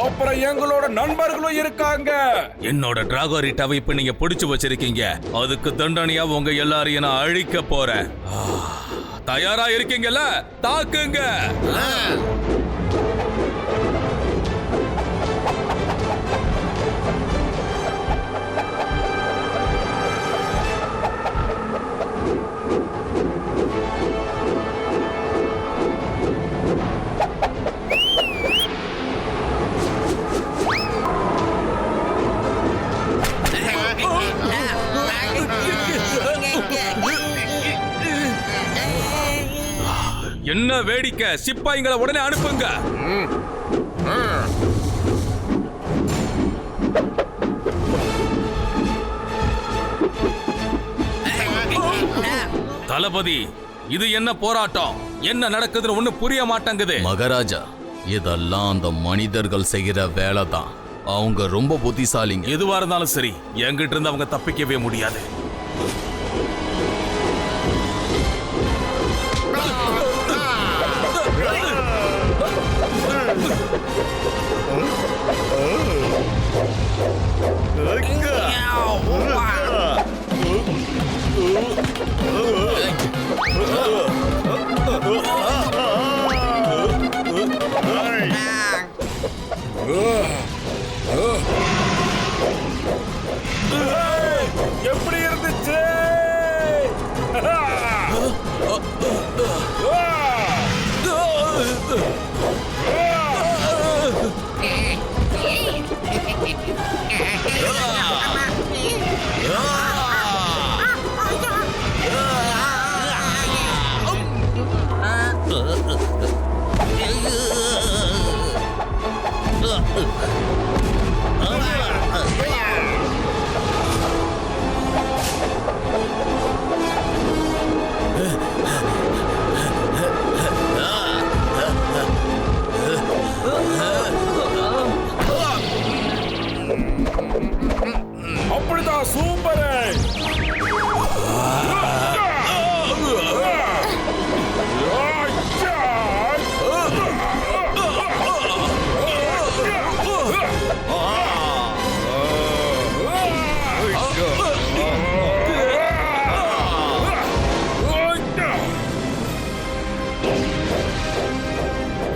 அப்புறம் எங்களோட நண்பர்களும் இருக்காங்க. என்னோட டிராகோரிட்டாவை இப்ப நீங்க பிடிச்சு வச்சிருக்கீங்க. அதுக்கு தண்டனையா உங்க எல்லாரையும் நான் அழிக்க போறேன். தயாரா இருக்கீங்கல்ல? தாக்குங்க. என்ன வேடிக்கை? சிப்பாய்களை உடனே அனுப்புங்க. தளபதி, இது என்ன போராட்டம்? என்ன நடக்குதுன்னு ஒண்ணு புரிய மாட்டேங்குது. மகாராஜா, இதெல்லாம் அந்த மனிதர்கள் செய்கிற வேலை தான். அவங்க ரொம்ப புத்திசாலிங்க. எதுவா இருந்தாலும் சரி, என்கிட்ட இருந்து அவங்க தப்பிக்கவே முடியாது. எப்படி இருந்துச்சு? அப்படிதான், சூப்பர்.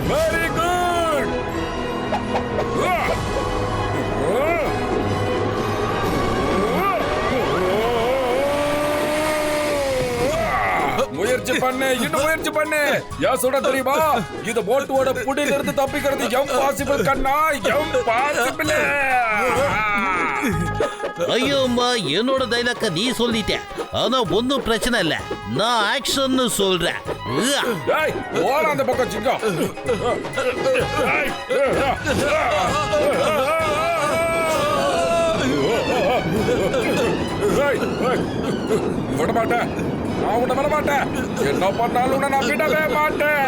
Very good. முயற்சி பண்ணு, இன்னும் முயற்சி பண்ணு. ஏன் சொல்ற தெரியுமா? இது போட்டோட புடியில இருந்து தப்பிக்கிறது இம்பாசிபிள் கண்ணா, இம்பாசிபிள். ஐயோம்மா, என்னோட டைலாக்க நீ சொல்லிட்ட. ஆனா ஒன்னும் பிரச்சனை இல்ல, நான் ஆக்ஷன் சொல்றேன். டேய், ஓட அந்த பக்கம் சிங்கம். விட மாட்டேன், நான் உன்னை விட மாட்டேன். என்ன பண்ணாலும் உன்னை நான் விடவே மாட்டேன்.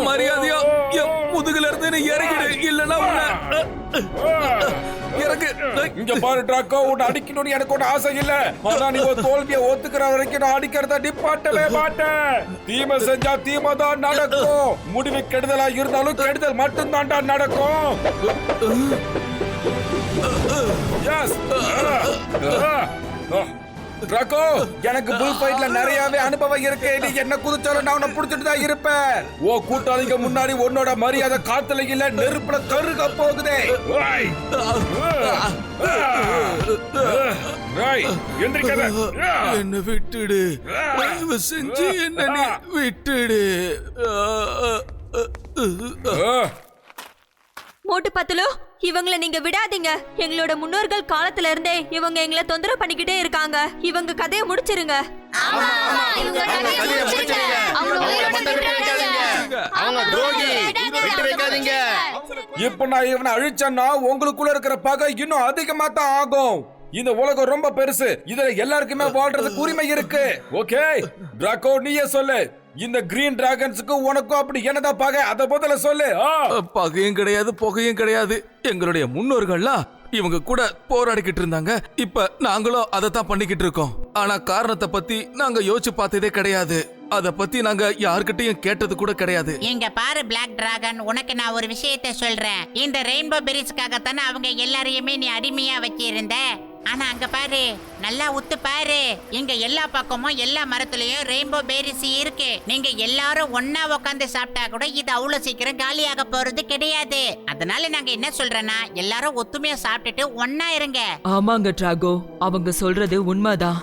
மரியாதையா என் முதுகுல இருந்து நீ இறங்கிடு, இல்லன்னா இறங்கு. இங்க பாரு டிராக்கோ, உன்னை அடிக்கணும்னு எனக்கு ஒன்னும் ஆசை இல்ல. ஆனா நீ ஒரு தோல்வியை ஒத்துக்கிற வரைக்கும் நான் அடிக்கிறத நிப்பாட்டவே மாட்டேன். தீமை செஞ்சா தீமை தான் நடக்கும். முடிவு கெடுதலா இருந்தாலும் கெடுதல் மட்டும் தான்டா நடக்கும். எஸ். டிராக்கோ, எனக்கு புல் ஃபைட்ல நிறையவே அனுபவம் இருக்கு. நீ என்ன குதிச்சாலும் நான் உன்னை புடிச்சிட்டு தான் இருப்பேன். ஓ கூட்டாளிங்க முன்னாடி உன்னோட மரியாதை காத்துல இல்ல, நெருப்புல கருக போகுதே. என்ன விட்டுடு, தயவு செஞ்சு என்ன நீ விட்டுடு. மோட்டு பத்துலு, இவங்களை நீங்க விடாதீங்க. எங்களோட முன்னோர்கள் காலத்துல இருந்தே இவங்க எங்களை தொந்தரவு பண்ணிக்கிட்டே இருக்காங்க. இவங்க கதையை முடிச்சிருங்க. இப்ப நான் இவனை அழிச்சேன்னா உங்களுக்குள்ள இருக்கிற பகை இன்னும் அதிகமா தான் ஆகும். இந்த உலகம் ரொம்ப பெருசு, இதுல எல்லாருக்குமே வாழ்றதுக்கு உரிமை இருக்கு. ஓகே டிராக்கோ, நீயே சொல்லு. இந்த கிரீன் டிராகன்ஸுக்கு உனக்கும் அப்படி என்னதான் பகை? அத முதல்ல சொல்லு. பகையும் கிடையாது, புகையும் கிடையாது. எங்களுடைய முன்னோர்கள்லாம் இவங்க கூட போராடிக்கிட்டு இருந்தாங்க. இப்ப நாங்களும் அதை தான் பண்ணிக்கிட்டு இருக்கோம். ஆனா காரணத்தை பத்தி நாங்க யோசிச்சு பார்த்ததே கிடையாது. அத பத்தி நாங்க யார்கிட்டயும் கேட்டது கூட கிடையாது. இங்க பாரு பிளாக் டிராகன், உனக்கு நான் ஒரு விஷயத்தை சொல்றேன். இந்த ரெயின்போ பெரிஸ்க்காகத்தானே அவங்க எல்லாரையுமே நீ அடிமையா வச்சிருந்த. ஆனா அங்க பாரு, நல்லா உத்து பாரு. இங்க எல்லா பக்கமும் எல்லா மரத்துலயும் ரெயின்போ பெரிஸ் இருக்கு. நீங்க எல்லாரும் ஒன்னா உட்காந்து சாப்பிட்டா கூட இது அவ்வளவு சீக்கிரம் காலியாக போறது கிடையாது. அதனால நாங்க என்ன சொல்றேன்னா, எல்லாரும் ஒத்துமையா சாப்பிட்டுட்டு ஒன்னா இருங்க. ஆமாங்க டிராகோ, அவங்க சொல்றது உண்மைதான்.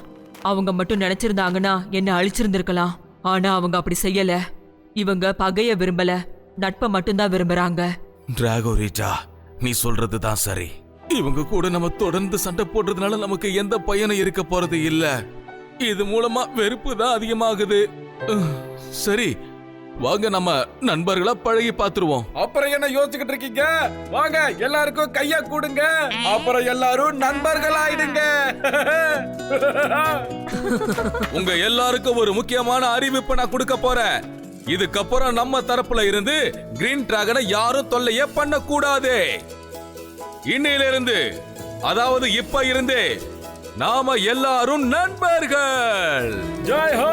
அவங்க மட்டும் நினைச்சிருந்தாங்கன்னா என்ன அழிச்சிருந்திருக்கலாம். ஆனா அவங்க அப்படி செய்யல. இவங்க பகைய விரும்பல, நட்பை மட்டும்தான் விரும்புறாங்க. டிராகோ ரீஜா, நீ சொல்றதுதான் சரி. இவங்க கூட நம்ம தொடர்ந்து சண்டை போடுறதுனால நமக்கு எந்த பயனும் இருக்க போறது இல்ல. இது மூலமா வெறுப்பு தான் அதிகமாகுது. சரி, வாங்க நம்ம நண்பர்களா பழகி பாத்துருவோம். அப்புறம் என்ன யோசிச்சுக்கிட்டு இருக்கீங்க? வாங்க எல்லாருக்கும் கைய கூடுங்க, அப்புறம் எல்லாரும் நண்பர்கள் ஆயிடுங்க. உங்க எல்லாருக்கும் ஒரு முக்கியமான அறிவிப்பு நான் கொடுக்க போறேன். இதுக்கப்புறம் நம்ம தரப்புல இருந்து கிரீன் டிராகனை யாரும் தொல்லையே பண்ண கூடாது. இன்னையிலிருந்து, அதாவது இப்ப இருந்து நாம எல்லாரும் நண்பர்கள். ஜெய் ஹோ!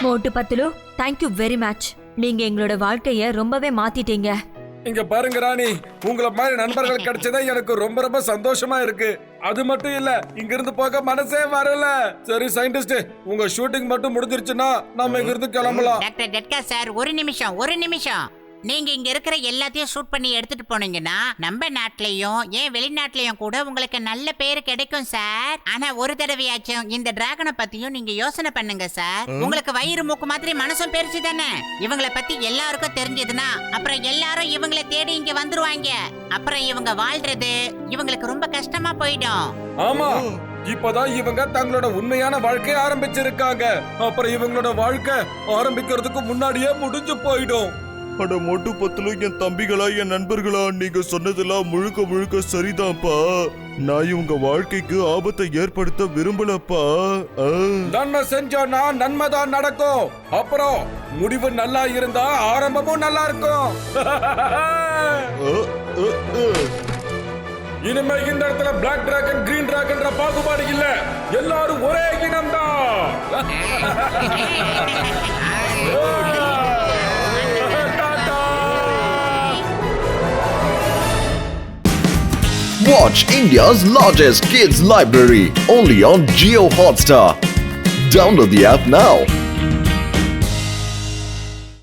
மோட்டு பத்துலு, தேங்க்யூ வெரி மச். நீங்க எங்களோட வாழ்க்கைய ரொம்பவே மாத்திட்டீங்க. இங்க பாருங்க ராணி, உங்களை மாதிரி நண்பர்கள் கிடைச்சதே எனக்கு ரொம்ப ரொம்ப சந்தோஷமா இருக்கு. அது மட்டும் இல்ல, இங்க இருந்து போக மனசே வரல. சரி சயின்டிஸ்ட், உங்க ஷூட்டிங் மட்டும் முடிஞ்சிருச்சுன்னா நாம இங்க இருந்து கிளம்பலாம். டாக்டர் டெட்கா சார், ஒரு நிமிஷம். நீங்க இங்க இருக்கிற எல்லாத்தையும் ஷூட் பண்ணி எடுத்துட்டு போனீங்கன்னா நம்ம நாட்டிலையும் ஏன் வெளிநாட்டிலையும் கூட உங்களுக்கு நல்ல பேரு கிடைக்கும் சார். ஆனா ஒரு தடவையாச்சும் இந்த டிராகனை பத்தியும் நீங்க யோசனை பண்ணுங்க சார். உங்களுக்கு வயிறு மூக்கு மாதிரி மனசும் பெருசு தானே. இவங்களை பத்தி எல்லாருக்கும் தெரிஞ்சதுன்னா அப்புறம் எல்லாரும் இவங்களை தேடி இங்க வந்துருவாங்க. அப்புறம் இவங்க வாழ்றது இவங்களுக்கு ரொம்ப கஷ்டமா போயிடும். ஆமா, இப்பதான் இவங்க தங்களோட உண்மையான வாழ்க்கையை ஆரம்பிச்சிருக்காங்க. அப்புறம் இவங்களோட வாழ்க்கை ஆரம்பிக்கிறதுக்கு முன்னாடியே முடிஞ்சு போயிடும். அட மோட்டு பத்துலு, என் தம்பிகளா, என் நண்பர்களா, நீங்க சொன்னதெல்லாம் முழுக்க முழுக்க சரிதான்ப்பா. நான் இவங்க வாழ்க்கைக்கு ஆபத்தை ஏற்படுத்த விரும்பலப்பா. நன்மை செஞ்சோம்னா நன்மைதான் நடக்கும். அப்புறம் முடிவு நல்லா இருந்தா ஆரம்பமும் நல்லா இருக்கும். இனிமே இந்த இடத்துல பிளாக் டிராகன், கிரீன் டிராகன் பாகுபாடு இல்ல. எல்லாரும் ஒரே இனம் தான். Watch India's largest kids library only on Jio Hotstar. Download the app now.